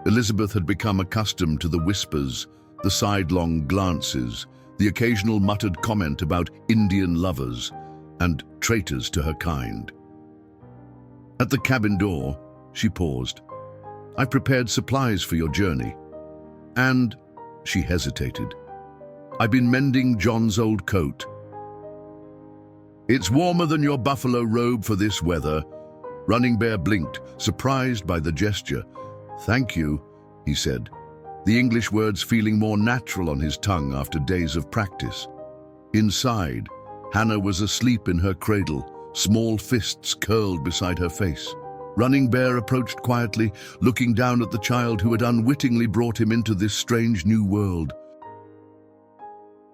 Elizabeth had become accustomed to the whispers, the sidelong glances, the occasional muttered comment about Indian lovers and traitors to her kind. At the cabin door, she paused. I've prepared supplies for your journey. And, she hesitated, I've been mending John's old coat. It's warmer than your buffalo robe for this weather. Running Bear blinked, surprised by the gesture. Thank you, he said, the English words feeling more natural on his tongue after days of practice. Inside, Hannah was asleep in her cradle, small fists curled beside her face. Running Bear approached quietly, looking down at the child who had unwittingly brought him into this strange new world.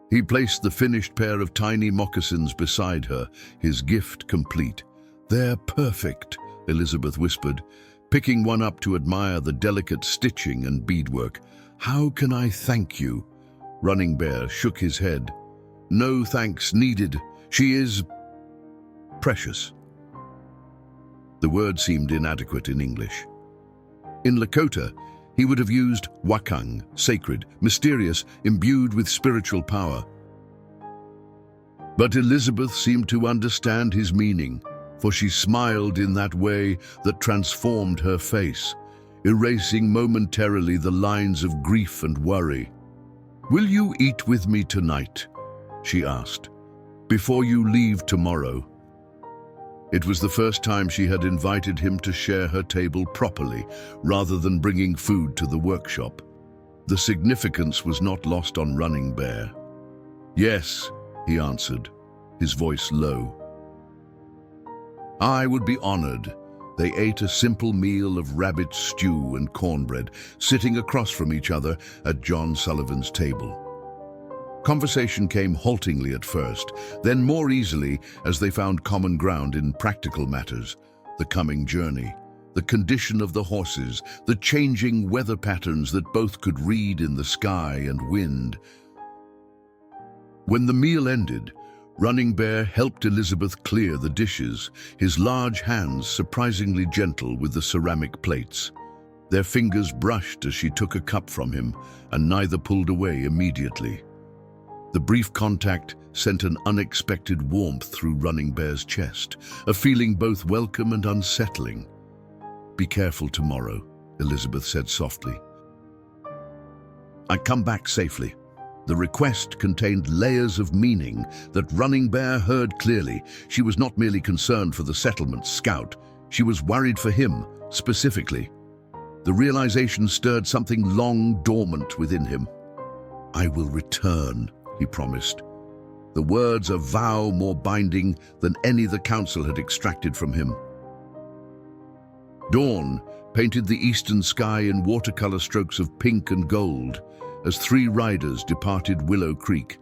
He placed the finished pair of tiny moccasins beside her, his gift complete. They're perfect, Elizabeth whispered, picking one up to admire the delicate stitching and beadwork. How can I thank you? Running Bear shook his head. No thanks needed. She is precious. The word seemed inadequate in English. In Lakota, he would have used wakang, sacred, mysterious, imbued with spiritual power. But Elizabeth seemed to understand his meaning, for she smiled in that way that transformed her face, erasing momentarily the lines of grief and worry. Will you eat with me tonight? She asked. Before you leave tomorrow. It was the first time she had invited him to share her table properly, rather than bringing food to the workshop. The significance was not lost on Running Bear. Yes, he answered, his voice low. I would be honored. They ate a simple meal of rabbit stew and cornbread, sitting across from each other at John Sullivan's table. Conversation came haltingly at first, then more easily as they found common ground in practical matters, the coming journey, the condition of the horses, the changing weather patterns that both could read in the sky and wind. When the meal ended, Running Bear helped Elizabeth clear the dishes, his large hands surprisingly gentle with the ceramic plates. Their fingers brushed as she took a cup from him, and neither pulled away immediately. The brief contact sent an unexpected warmth through Running Bear's chest, a feeling both welcome and unsettling. Be careful tomorrow, Elizabeth said softly. I come back safely. The request contained layers of meaning that Running Bear heard clearly. She was not merely concerned for the settlement's scout, she was worried for him, specifically. The realization stirred something long dormant within him. I will return, he promised. The words a vow more binding than any the council had extracted from him. Dawn painted the eastern sky in watercolor strokes of pink and gold as three riders departed Willow Creek.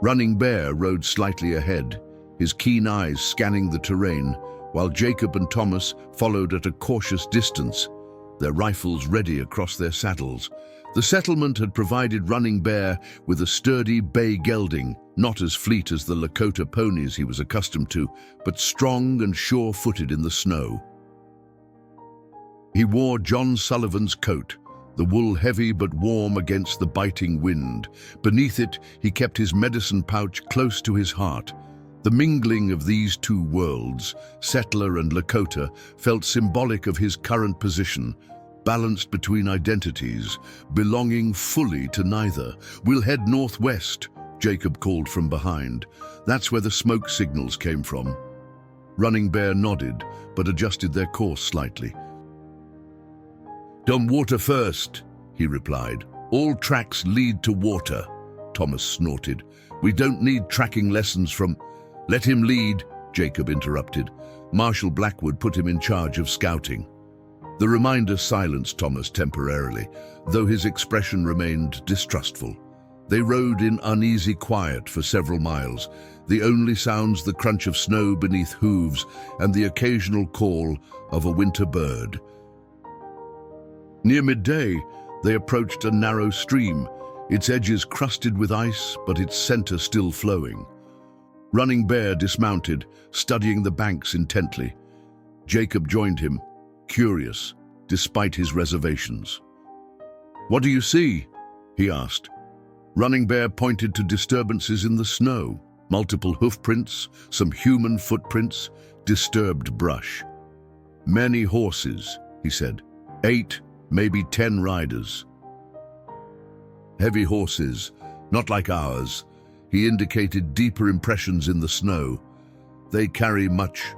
Running Bear rode slightly ahead, his keen eyes scanning the terrain, while Jacob and Thomas followed at a cautious distance, their rifles ready across their saddles. The settlement had provided Running Bear with a sturdy bay gelding, not as fleet as the Lakota ponies he was accustomed to, but strong and sure-footed in the snow. He wore John Sullivan's coat, the wool heavy but warm against the biting wind. Beneath it, he kept his medicine pouch close to his heart. The mingling of these two worlds, settler and Lakota, felt symbolic of his current position, balanced between identities, belonging fully to neither. We'll head northwest, Jacob called from behind. That's where the smoke signals came from. Running Bear nodded, but adjusted their course slightly. "Done water first," he replied. "All tracks lead to water," Thomas snorted. "We don't need tracking lessons from—" "Let him lead," Jacob interrupted. Marshal Blackwood put him in charge of scouting. The reminder silenced Thomas temporarily, though his expression remained distrustful. They rode in uneasy quiet for several miles, the only sounds the crunch of snow beneath hooves and the occasional call of a winter bird. Near midday, they approached a narrow stream, its edges crusted with ice, but its center still flowing. Running Bear dismounted, studying the banks intently. Jacob joined him, curious, despite his reservations. "What do you see?" he asked. Running Bear pointed to disturbances in the snow, multiple hoofprints, some human footprints, disturbed brush. "Many horses," he said. 8, maybe 10 riders. Heavy horses, not like ours. He indicated deeper impressions in the snow. They carry much.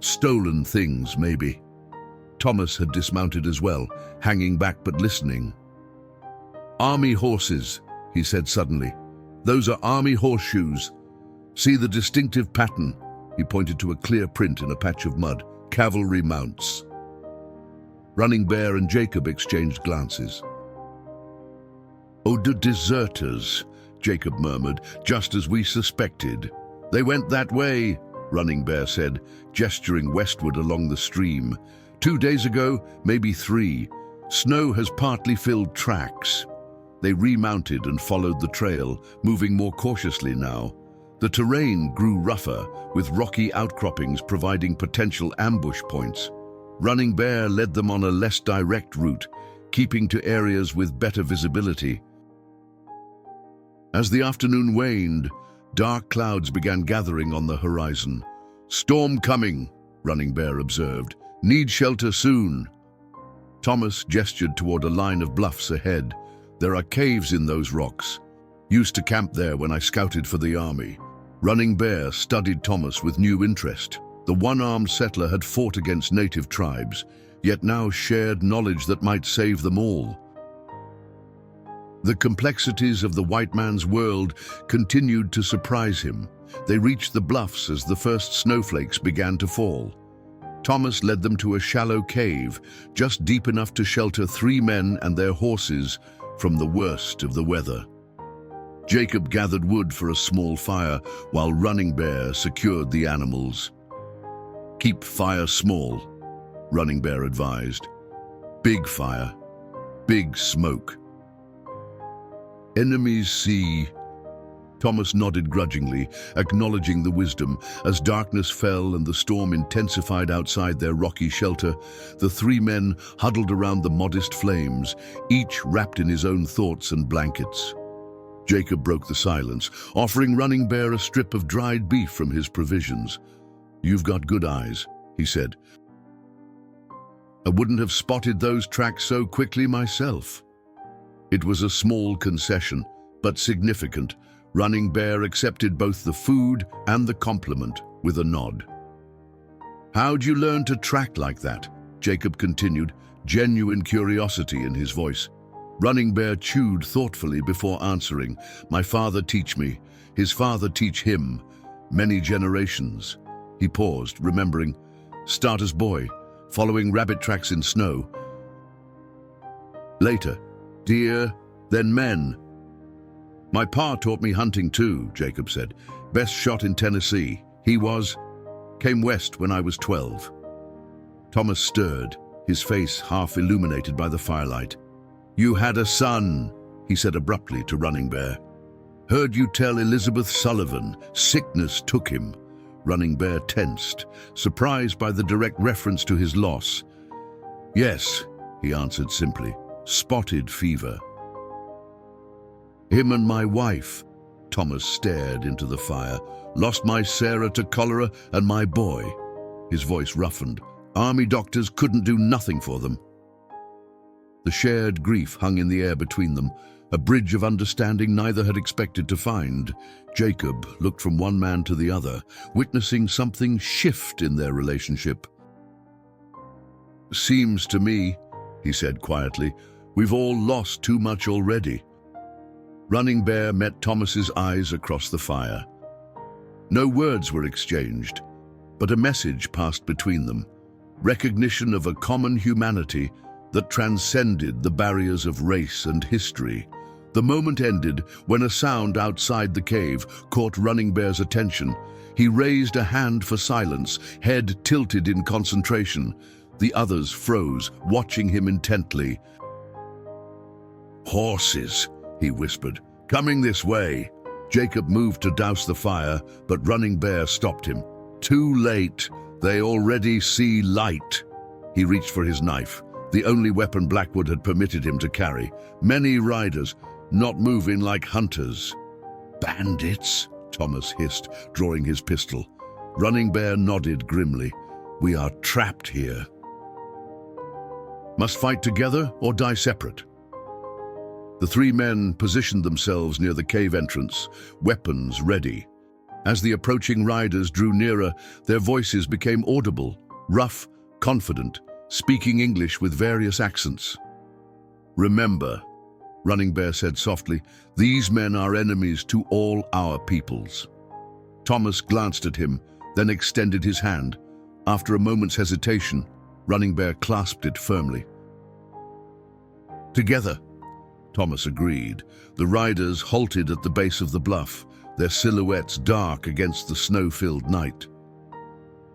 Stolen things, maybe. Thomas had dismounted as well, hanging back but listening. "Army horses," he said suddenly. "Those are army horseshoes. See the distinctive pattern?" He pointed to a clear print in a patch of mud. "Cavalry mounts." Running Bear and Jacob exchanged glances. "Oh, the deserters," Jacob murmured, "just as we suspected." "They went that way," Running Bear said, gesturing westward along the stream. 2 days ago, maybe 3. Snow has partly filled tracks." They remounted and followed the trail, moving more cautiously now. The terrain grew rougher, with rocky outcroppings providing potential ambush points. Running Bear led them on a less direct route, keeping to areas with better visibility. As the afternoon waned, dark clouds began gathering on the horizon. "Storm coming," Running Bear observed. "Need shelter soon." Thomas gestured toward a line of bluffs ahead. "There are caves in those rocks. Used to camp there when I scouted for the army." Running Bear studied Thomas with new interest. The one-armed settler had fought against native tribes, yet now shared knowledge that might save them all. The complexities of the white man's world continued to surprise him. They reached the bluffs as the first snowflakes began to fall. Thomas led them to a shallow cave, just deep enough to shelter 3 men and their horses from the worst of the weather. Jacob gathered wood for a small fire, while Running Bear secured the animals. "Keep fire small," Running Bear advised. "Big fire, big smoke. Enemies see." Thomas nodded grudgingly, acknowledging the wisdom. As darkness fell and the storm intensified outside their rocky shelter, the 3 men huddled around the modest flames, each wrapped in his own thoughts and blankets. Jacob broke the silence, offering Running Bear a strip of dried beef from his provisions. "You've got good eyes," he said. "I wouldn't have spotted those tracks so quickly myself." It was a small concession, but significant. Running Bear accepted both the food and the compliment with a nod. "How'd you learn to track like that?" Jacob continued, genuine curiosity in his voice. Running Bear chewed thoughtfully before answering. "My father teach me, his father teach him. Many generations." He paused, remembering. "Start as boy, following rabbit tracks in snow. Later, deer, then men." "My pa taught me hunting too," Jacob said. "Best shot in Tennessee. Came west when I was 12. Thomas stirred, his face half illuminated by the firelight. "You had a son," he said abruptly to Running Bear. "Heard you tell Elizabeth Sullivan. Sickness took him." Running Bear tensed, surprised by the direct reference to his loss. "Yes," he answered simply. "Spotted fever." "Him and my wife," Thomas stared into the fire. "Lost my Sarah to cholera and my boy." His voice roughened. "Army doctors couldn't do nothing for them." The shared grief hung in the air between them, a bridge of understanding neither had expected to find. Jacob looked from one man to the other, witnessing something shift in their relationship. "Seems to me," he said quietly, "we've all lost too much already." Running Bear met Thomas's eyes across the fire. No words were exchanged, but a message passed between them, recognition of a common humanity that transcended the barriers of race and history. The moment ended when a sound outside the cave caught Running Bear's attention. He raised a hand for silence, head tilted in concentration. The others froze, watching him intently. "Horses," he whispered, "coming this way." Jacob moved to douse the fire, but Running Bear stopped him. "Too late. They already see light." He reached for his knife, the only weapon Blackwood had permitted him to carry. Many riders, not moving like hunters. "Bandits," Thomas hissed, drawing his pistol. Running Bear nodded grimly. "We are trapped here. Must fight together or die separate." The three men positioned themselves near the cave entrance, weapons ready. As the approaching riders drew nearer, their voices became audible, rough, confident, speaking English with various accents. "Remember," Running Bear said softly, "these men are enemies to all our peoples." Thomas glanced at him, then extended his hand. After a moment's hesitation, Running Bear clasped it firmly. "Together," Thomas agreed. The riders halted at the base of the bluff, their silhouettes dark against the snow-filled night.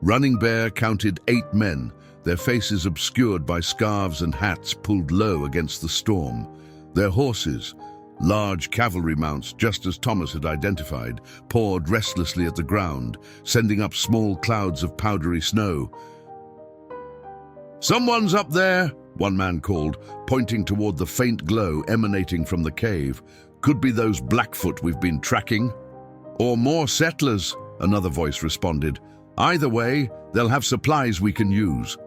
Running Bear counted 8 men, their faces obscured by scarves and hats pulled low against the storm. Their horses, large cavalry mounts just as Thomas had identified, pawed restlessly at the ground, sending up small clouds of powdery snow. "Someone's up there," one man called, pointing toward the faint glow emanating from the cave. "Could be those Blackfoot we've been tracking." "Or more settlers," another voice responded. "Either way, they'll have supplies we can use."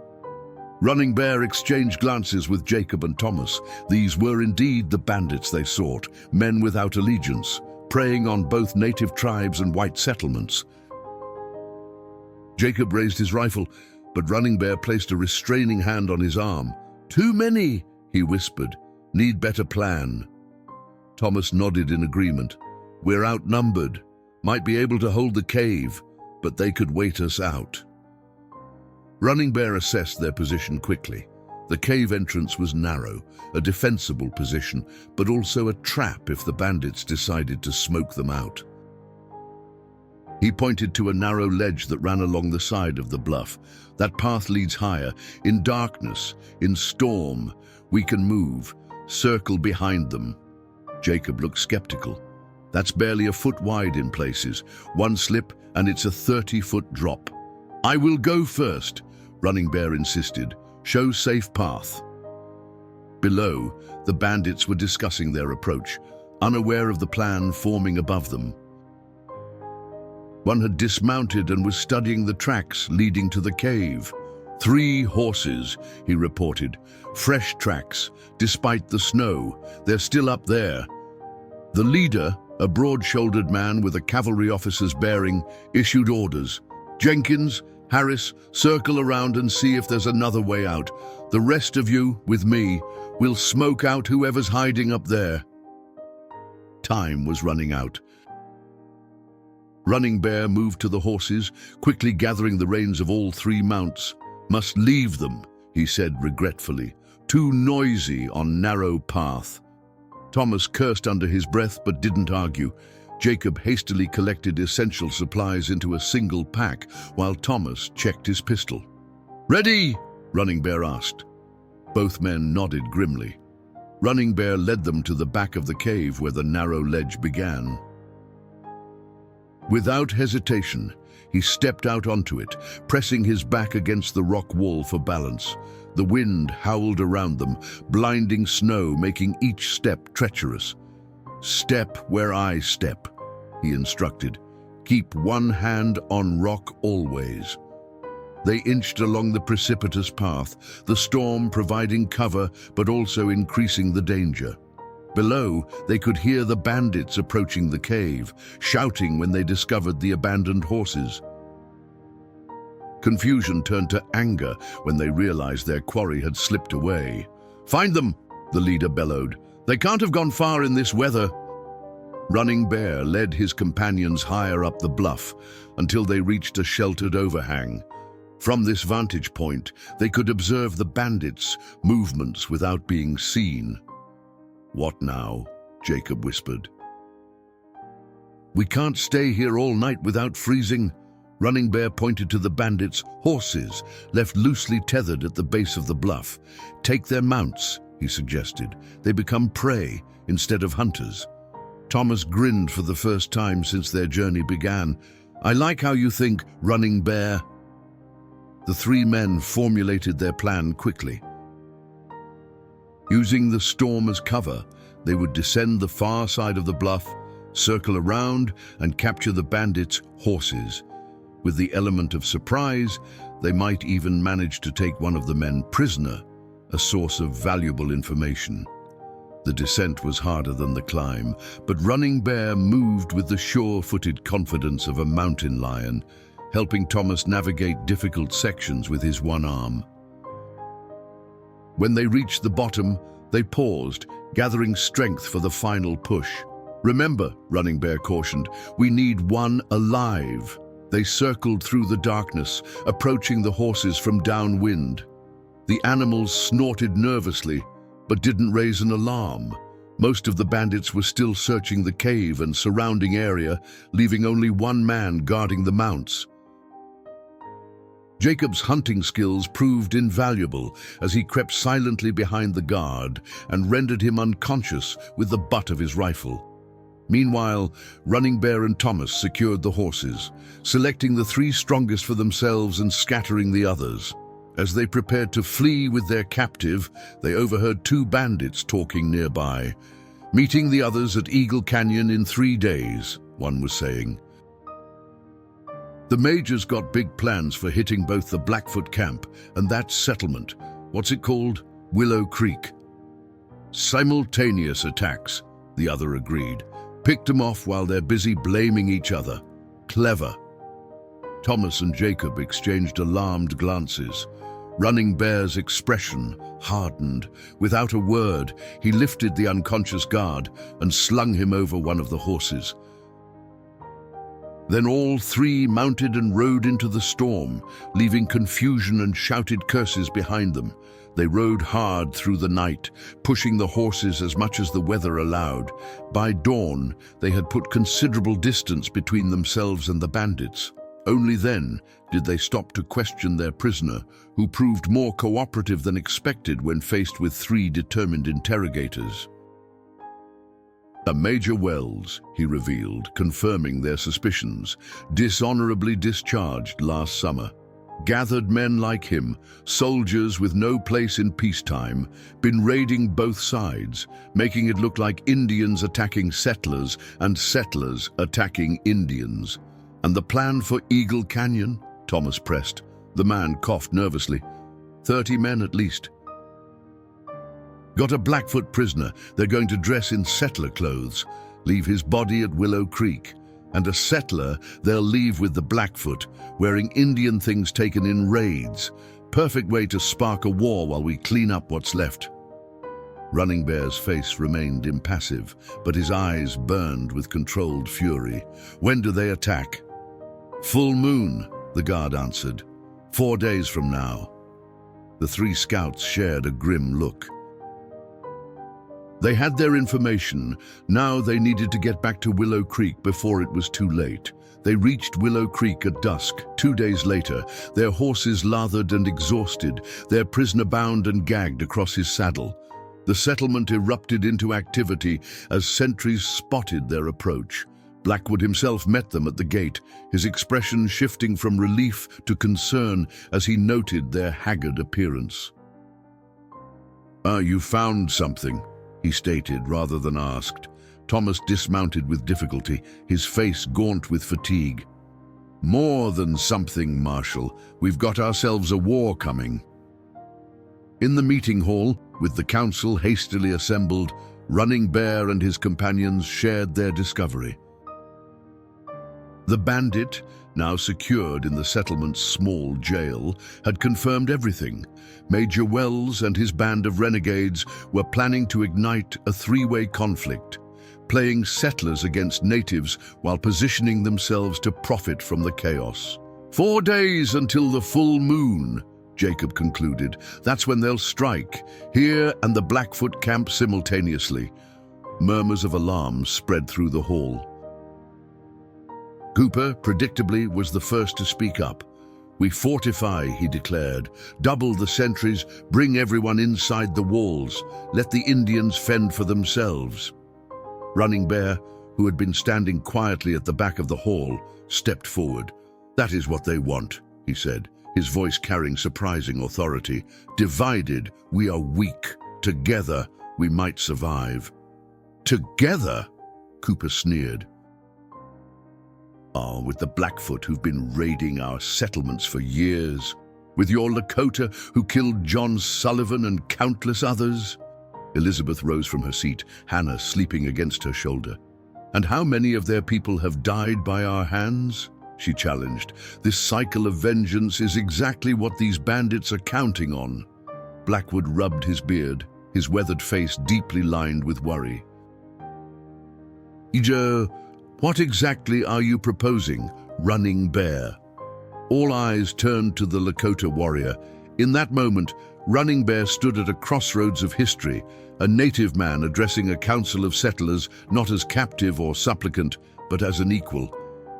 Running Bear exchanged glances with Jacob and Thomas. These were indeed the bandits they sought, men without allegiance, preying on both native tribes and white settlements. Jacob raised his rifle, but Running Bear placed a restraining hand on his arm. "Too many," he whispered. "Need better plan." Thomas nodded in agreement. "We're outnumbered. Might be able to hold the cave, but they could wait us out." Running Bear assessed their position quickly. The cave entrance was narrow, a defensible position, but also a trap if the bandits decided to smoke them out. He pointed to a narrow ledge that ran along the side of the bluff. "That path leads higher. In darkness, in storm, we can move. Circle behind them." Jacob looked skeptical. "That's barely a foot wide in places. One slip and it's a 30-foot drop." "I will go first," Running Bear insisted. "Show safe path." Below, the bandits were discussing their approach, unaware of the plan forming above them. One had dismounted and was studying the tracks leading to the cave. 3 horses, he reported. Fresh tracks, despite the snow. They're still up there. The leader, a broad-shouldered man with a cavalry officer's bearing, issued orders. "Jenkins, Harris, circle around and see if there's another way out. The rest of you, with me, will smoke out whoever's hiding up there." Time was running out. Running Bear moved to the horses, quickly gathering the reins of all 3 mounts. "Must leave them," he said regretfully. "Too noisy on narrow path." Thomas cursed under his breath but didn't argue. Jacob hastily collected essential supplies into a single pack while Thomas checked his pistol. "Ready?" Running Bear asked. Both men nodded grimly. Running Bear led them to the back of the cave where the narrow ledge began. Without hesitation, he stepped out onto it, pressing his back against the rock wall for balance. The wind howled around them, blinding snow making each step treacherous. "Step where I step," he instructed. "Keep one hand on rock always." They inched along the precipitous path, the storm providing cover but also increasing the danger. Below, they could hear the bandits approaching the cave, shouting when they discovered the abandoned horses. Confusion turned to anger when they realized their quarry had slipped away. "Find them!" the leader bellowed. "They can't have gone far in this weather." Running Bear led his companions higher up the bluff until they reached a sheltered overhang. From this vantage point, they could observe the bandits' movements without being seen. "What now?" Jacob whispered. "We can't stay here all night without freezing." Running Bear pointed to the bandits' horses, left loosely tethered at the base of the bluff. "Take their mounts," he suggested. "They become prey instead of hunters." Thomas grinned for the first time since their journey began. "I like how you think, Running Bear." The three men formulated their plan quickly. Using the storm as cover, they would descend the far side of the bluff, circle around, and capture the bandits' horses. With the element of surprise, they might even manage to take one of the men prisoner, a source of valuable information. The descent was harder than the climb, but Running Bear moved with the sure-footed confidence of a mountain lion, helping Thomas navigate difficult sections with his one arm. When they reached the bottom, they paused, gathering strength for the final push. "Remember," Running Bear cautioned, "we need one alive." They circled through the darkness, approaching the horses from downwind. The animals snorted nervously, but didn't raise an alarm. Most of the bandits were still searching the cave and surrounding area, leaving only one man guarding the mounts. Jacob's hunting skills proved invaluable as he crept silently behind the guard and rendered him unconscious with the butt of his rifle. Meanwhile, Running Bear and Thomas secured the horses, selecting the three strongest for themselves and scattering the others. As they prepared to flee with their captive, they overheard two bandits talking nearby. "Meeting the others at Eagle Canyon in 3 days," one was saying. "The Major's got big plans for hitting both the Blackfoot camp and that settlement. What's it called? Willow Creek." "Simultaneous attacks," the other agreed. "Picked them off while they're busy blaming each other. Clever." Thomas and Jacob exchanged alarmed glances. Running Bear's expression hardened. Without a word, he lifted the unconscious guard and slung him over one of the horses. Then all three mounted and rode into the storm, leaving confusion and shouted curses behind them. They rode hard through the night, pushing the horses as much as the weather allowed. By dawn, they had put considerable distance between themselves and the bandits. Only then did they stop to question their prisoner, who proved more cooperative than expected when faced with 3 determined interrogators. "A Major Wells," he revealed, confirming their suspicions, "dishonorably discharged last summer. Gathered men like him, soldiers with no place in peacetime, been raiding both sides, making it look like Indians attacking settlers and settlers attacking Indians. And the plan for Eagle Canyon?" Thomas pressed. The man coughed nervously. 30 men at least. "Got a Blackfoot prisoner they're going to dress in settler clothes, leave his body at Willow Creek. And a settler they'll leave with the Blackfoot, wearing Indian things taken in raids. Perfect way to spark a war while we clean up what's left." Running Bear's face remained impassive, but his eyes burned with controlled fury. "When do they attack?" "Full moon," the guard answered. 4 days from now." The 3 scouts shared a grim look. They had their information. Now they needed to get back to Willow Creek before it was too late. They reached Willow Creek at dusk. 2 days later, their horses lathered and exhausted, their prisoner bound and gagged across his saddle. The settlement erupted into activity as sentries spotted their approach. Blackwood himself met them at the gate, his expression shifting from relief to concern as he noted their haggard appearance. "You found something," he stated rather than asked. Thomas dismounted with difficulty, his face gaunt with fatigue. "More than something, Marshal. We've got ourselves a war coming." In the meeting hall, with the council hastily assembled, Running Bear and his companions shared their discovery. The bandit, now secured in the settlement's small jail, had confirmed everything. Major Wells and his band of renegades were planning to ignite a three-way conflict, playing settlers against natives while positioning themselves to profit from the chaos. 4 days until the full moon, Jacob concluded. That's when they'll strike, here and the Blackfoot camp simultaneously. Murmurs of alarm spread through the hall. Cooper, predictably, was the first to speak up. "We fortify," he declared. "Double the sentries, bring everyone inside the walls. Let the Indians fend for themselves." Running Bear, who had been standing quietly at the back of the hall, stepped forward. "That is what they want," he said, his voice carrying surprising authority. "Divided, we are weak. Together, we might survive." "Together?" Cooper sneered. "Ah, with the Blackfoot who've been raiding our settlements for years. With your Lakota who killed John Sullivan and countless others." Elizabeth rose from her seat, Hannah sleeping against her shoulder. "And how many of their people have died by our hands?" she challenged. "This cycle of vengeance is exactly what these bandits are counting on." Blackwood rubbed his beard, his weathered face deeply lined with worry. "Ija, what exactly are you proposing, Running Bear?" All eyes turned to the Lakota warrior. In that moment, Running Bear stood at a crossroads of history, a native man addressing a council of settlers not as captive or supplicant, but as an equal,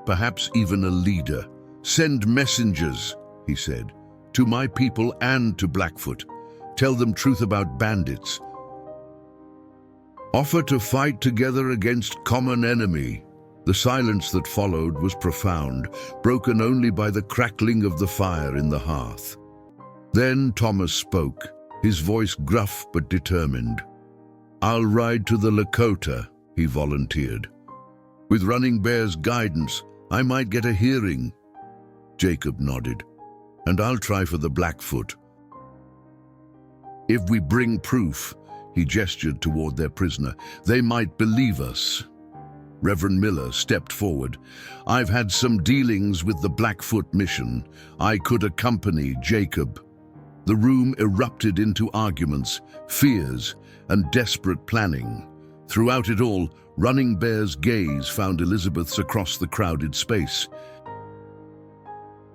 perhaps even a leader. "Send messengers," he said, "to my people and to Blackfoot. Tell them truth about bandits. Offer to fight together against common enemy." The silence that followed was profound, broken only by the crackling of the fire in the hearth. Then Thomas spoke, his voice gruff but determined. "I'll ride to the Lakota," he volunteered. "With Running Bear's guidance, I might get a hearing." Jacob nodded. "And I'll try for the Blackfoot. If we bring proof," he gestured toward their prisoner, "they might believe us." Reverend Miller stepped forward. "I've had some dealings with the Blackfoot mission. I could accompany Jacob." The room erupted into arguments, fears, and desperate planning. Throughout it all, Running Bear's gaze found Elizabeth's across the crowded space.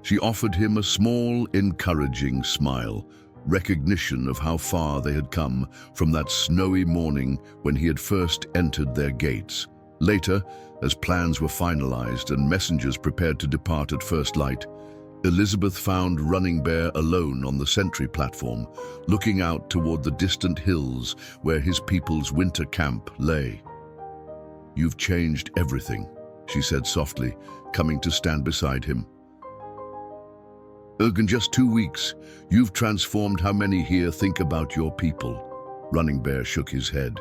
She offered him a small, encouraging smile, recognition of how far they had come from that snowy morning when he had first entered their gates. Later, as plans were finalized and messengers prepared to depart at first light, Elizabeth found Running Bear alone on the sentry platform, looking out toward the distant hills where his people's winter camp lay. "You've changed everything," she said softly, coming to stand beside him. "In just 2 weeks, you've transformed how many here think about your people." Running Bear shook his head.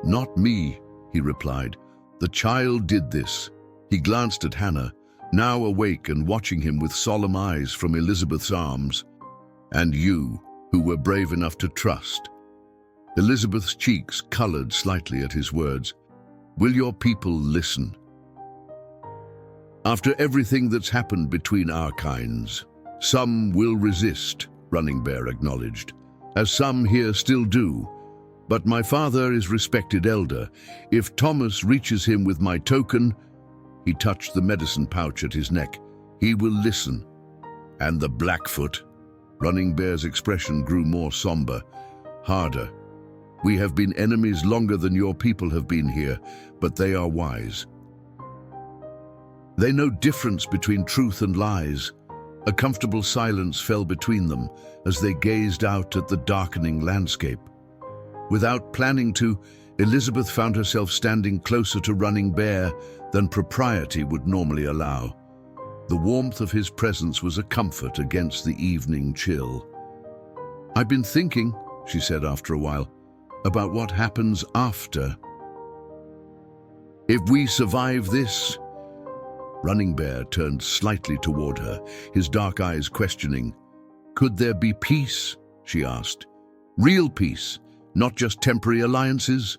"Not me," he replied. "The child did this." He glanced at Hannah, now awake and watching him with solemn eyes from Elizabeth's arms. "And you, who were brave enough to trust." Elizabeth's cheeks colored slightly at his words. "Will your people listen? After everything that's happened between our kinds, some will resist," Running Bear acknowledged, "as some here still do. But my father is respected elder. If Thomas reaches him with my token," he touched the medicine pouch at his neck, "he will listen." "And the Blackfoot?" Running Bear's expression grew more somber, harder. "We have been enemies longer than your people have been here, but they are wise. They know difference between truth and lies." A comfortable silence fell between them as they gazed out at the darkening landscape. Without planning to, Elizabeth found herself standing closer to Running Bear than propriety would normally allow. The warmth of his presence was a comfort against the evening chill. "I've been thinking," she said after a while, "about what happens after. If we survive this." Running Bear turned slightly toward her, his dark eyes questioning. "Could there be peace?" she asked. "Real peace, not just temporary alliances?"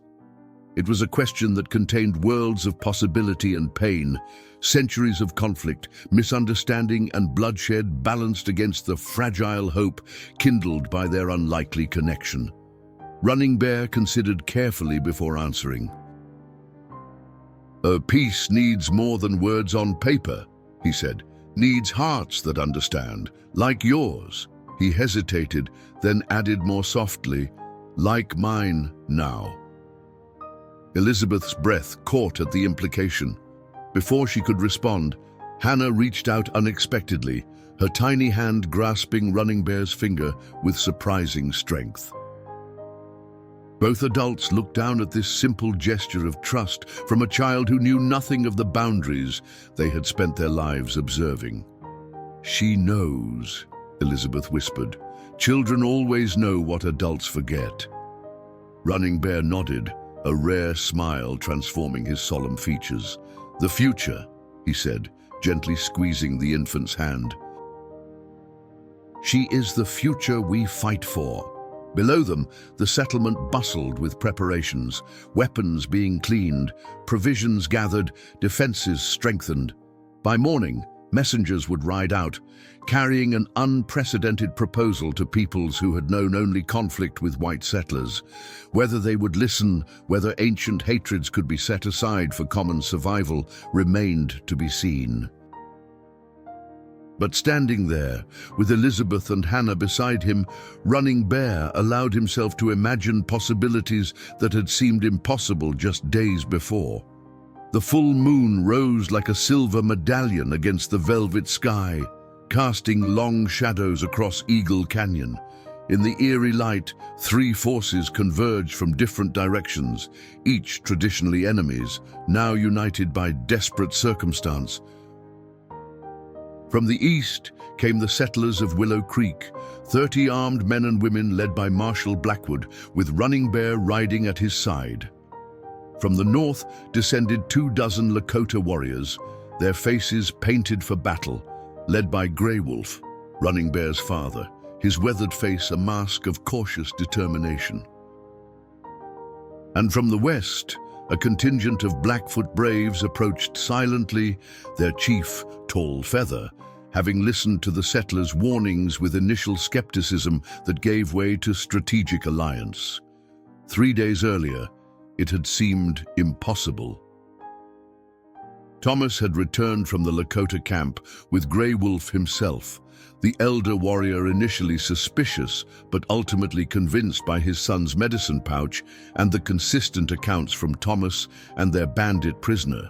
It was a question that contained worlds of possibility and pain, centuries of conflict, misunderstanding and bloodshed balanced against the fragile hope kindled by their unlikely connection. Running Bear considered carefully before answering. "A peace needs more than words on paper," he said. "Needs hearts that understand, like yours." He hesitated, then added more softly, "Like mine now." Elizabeth's breath caught at the implication. Before she could respond, Hannah reached out unexpectedly, her tiny hand grasping Running Bear's finger with surprising strength. Both adults looked down at this simple gesture of trust from a child who knew nothing of the boundaries they had spent their lives observing. "She knows," Elizabeth whispered. "Children always know what adults forget." Running Bear nodded, a rare smile transforming his solemn features. "The future," he said, gently squeezing the infant's hand. "She is the future we fight for." Below them, the settlement bustled with preparations, weapons being cleaned, provisions gathered, defenses strengthened. By morning, messengers would ride out, carrying an unprecedented proposal to peoples who had known only conflict with white settlers. Whether they would listen, whether ancient hatreds could be set aside for common survival, remained to be seen. But standing there, with Elizabeth and Hannah beside him, Running Bear allowed himself to imagine possibilities that had seemed impossible just days before. The full moon rose like a silver medallion against the velvet sky, casting long shadows across Eagle Canyon. In the eerie light, three forces converged from different directions, each traditionally enemies, now united by desperate circumstance. From the east came the settlers of Willow Creek, 30 armed men and women led by Marshal Blackwood, with Running Bear riding at his side. From the north descended 24 Lakota warriors, their faces painted for battle, led by Grey Wolf, Running Bear's father, his weathered face a mask of cautious determination. And from the west, a contingent of Blackfoot braves approached silently, their chief, Tall Feather, having listened to the settlers' warnings with initial skepticism that gave way to strategic alliance. 3 days earlier, it had seemed impossible. Thomas had returned from the Lakota camp with Grey Wolf himself, the elder warrior initially suspicious but ultimately convinced by his son's medicine pouch and the consistent accounts from Thomas and their bandit prisoner.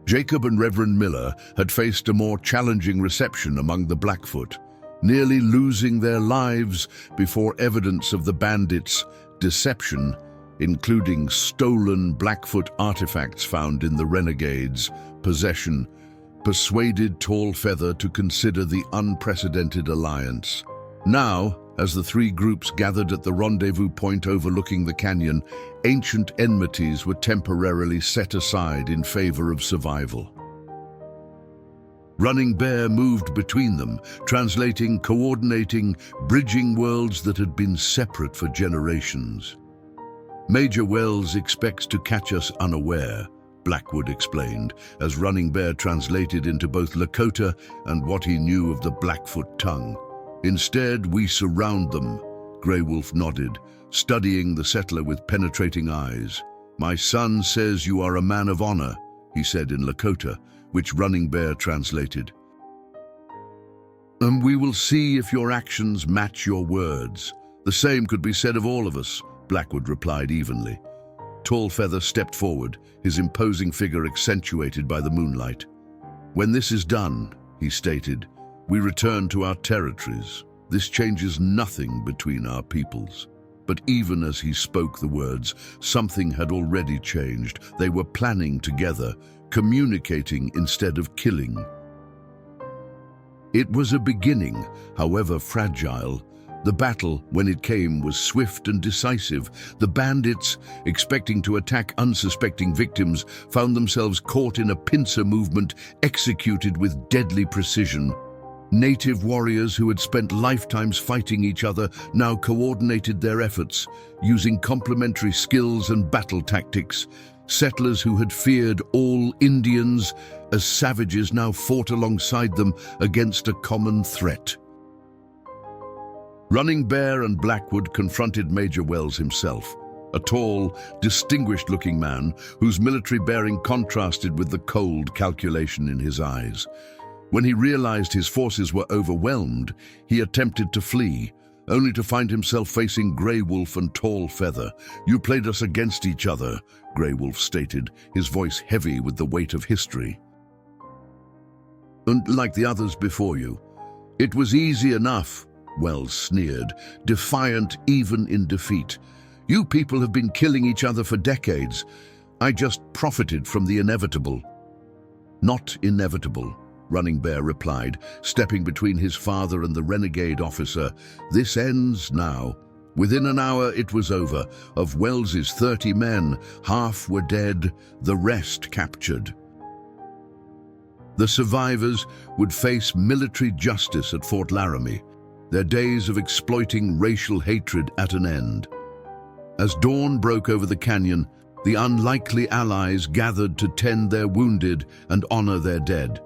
Jacob and Reverend Miller had faced a more challenging reception among the Blackfoot, nearly losing their lives before evidence of the bandits' deception, including stolen Blackfoot artifacts found in the renegades' possession, persuaded Tall Feather to consider the unprecedented alliance. Now, as the three groups gathered at the rendezvous point overlooking the canyon, ancient enmities were temporarily set aside in favor of survival. Running Bear moved between them, translating, coordinating, bridging worlds that had been separate for generations. "Major Wells expects to catch us unaware," Blackwood explained, as Running Bear translated into both Lakota and what he knew of the Blackfoot tongue. "Instead, we surround them," Grey Wolf nodded, studying the settler with penetrating eyes. "My son says you are a man of honor," he said in Lakota, which Running Bear translated. "And we will see if your actions match your words. The same could be said of all of us," Blackwood replied evenly. Tall Feather stepped forward, his imposing figure accentuated by the moonlight. "When this is done," he stated, "we return to our territories. This changes nothing between our peoples." But even as he spoke the words, something had already changed. They were planning together, communicating instead of killing. It was a beginning, however fragile. The battle, when it came, was swift and decisive. The bandits, expecting to attack unsuspecting victims, found themselves caught in a pincer movement executed with deadly precision. Native warriors who had spent lifetimes fighting each other now coordinated their efforts, using complementary skills and battle tactics. Settlers who had feared all Indians as savages now fought alongside them against a common threat. Running Bear and Blackwood confronted Major Wells himself, a tall, distinguished-looking man whose military bearing contrasted with the cold calculation in his eyes. When he realized his forces were overwhelmed, he attempted to flee, only to find himself facing Grey Wolf and Tall Feather. "You played us against each other," Grey Wolf stated, his voice heavy with the weight of history. "And like the others before you, it was easy enough," Wells sneered, defiant even in defeat. "You people have been killing each other for decades. I just profited from the inevitable." "Not inevitable," Running Bear replied, stepping between his father and the renegade officer. "This ends now." Within an hour it was over. Of Wells's 30 men, half were dead, the rest captured. The survivors would face military justice at Fort Laramie, their days of exploiting racial hatred at an end. As dawn broke over the canyon, the unlikely allies gathered to tend their wounded and honor their dead.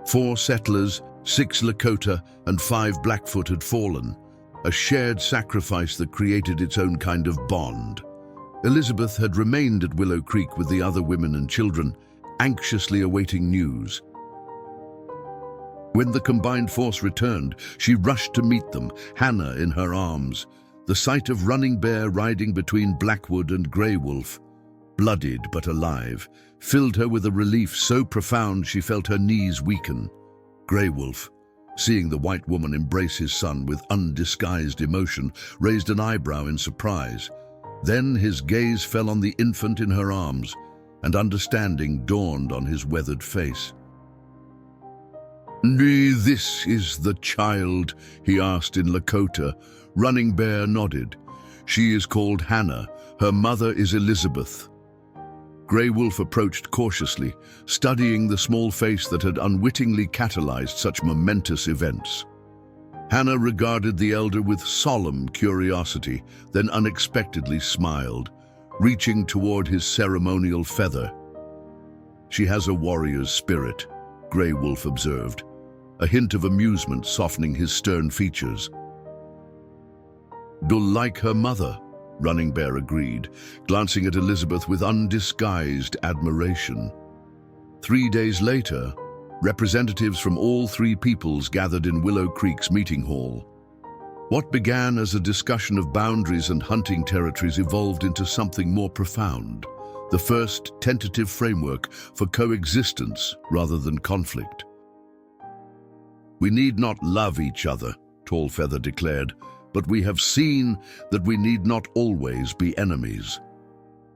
4 settlers, 6 Lakota, and 5 Blackfoot had fallen, a shared sacrifice that created its own kind of bond. Elizabeth had remained at Willow Creek with the other women and children, anxiously awaiting news. When the combined force returned, she rushed to meet them, Hannah in her arms. The sight of Running Bear riding between Blackwood and Grey Wolf, bloodied but alive, filled her with a relief so profound she felt her knees weaken. Grey Wolf, seeing the white woman embrace his son with undisguised emotion, raised an eyebrow in surprise. Then his gaze fell on the infant in her arms, and understanding dawned on his weathered face. "This is the child?" he asked in Lakota. Running Bear nodded. "She is called Hannah. Her mother is Elizabeth." Grey Wolf approached cautiously, studying the small face that had unwittingly catalyzed such momentous events. Hannah regarded the elder with solemn curiosity, then unexpectedly smiled, reaching toward his ceremonial feather. "She has a warrior's spirit," Grey Wolf observed, a hint of amusement softening his stern features. "You'll like her mother," Running Bear agreed, glancing at Elizabeth with undisguised admiration. 3 days later, representatives from all 3 peoples gathered in Willow Creek's meeting hall. What began as a discussion of boundaries and hunting territories evolved into something more profound, the first tentative framework for coexistence rather than conflict. "We need not love each other," Tall Feather declared, "but we have seen that we need not always be enemies."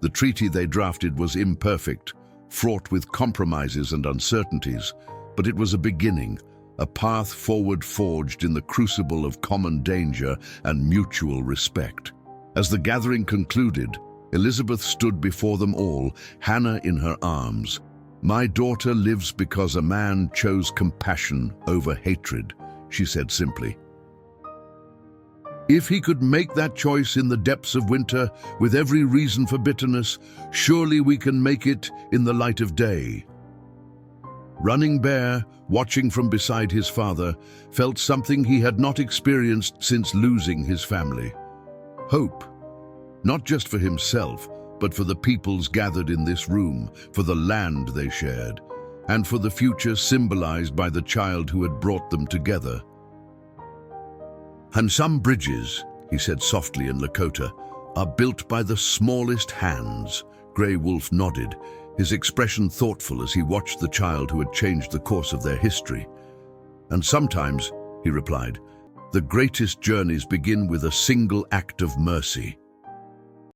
The treaty they drafted was imperfect, fraught with compromises and uncertainties, but it was a beginning, a path forward forged in the crucible of common danger and mutual respect. As the gathering concluded, Elizabeth stood before them all, Hannah in her arms. "My daughter lives because a man chose compassion over hatred," she said simply. "If he could make that choice in the depths of winter, with every reason for bitterness, surely we can make it in the light of day." Running Bear, watching from beside his father, felt something he had not experienced since losing his family. Hope, not just for himself, but for the peoples gathered in this room, for the land they shared, and for the future symbolized by the child who had brought them together. "And some bridges," he said softly in Lakota, "are built by the smallest hands." Grey Wolf nodded, his expression thoughtful as he watched the child who had changed the course of their history. "And sometimes," he replied, "the greatest journeys begin with a single act of mercy."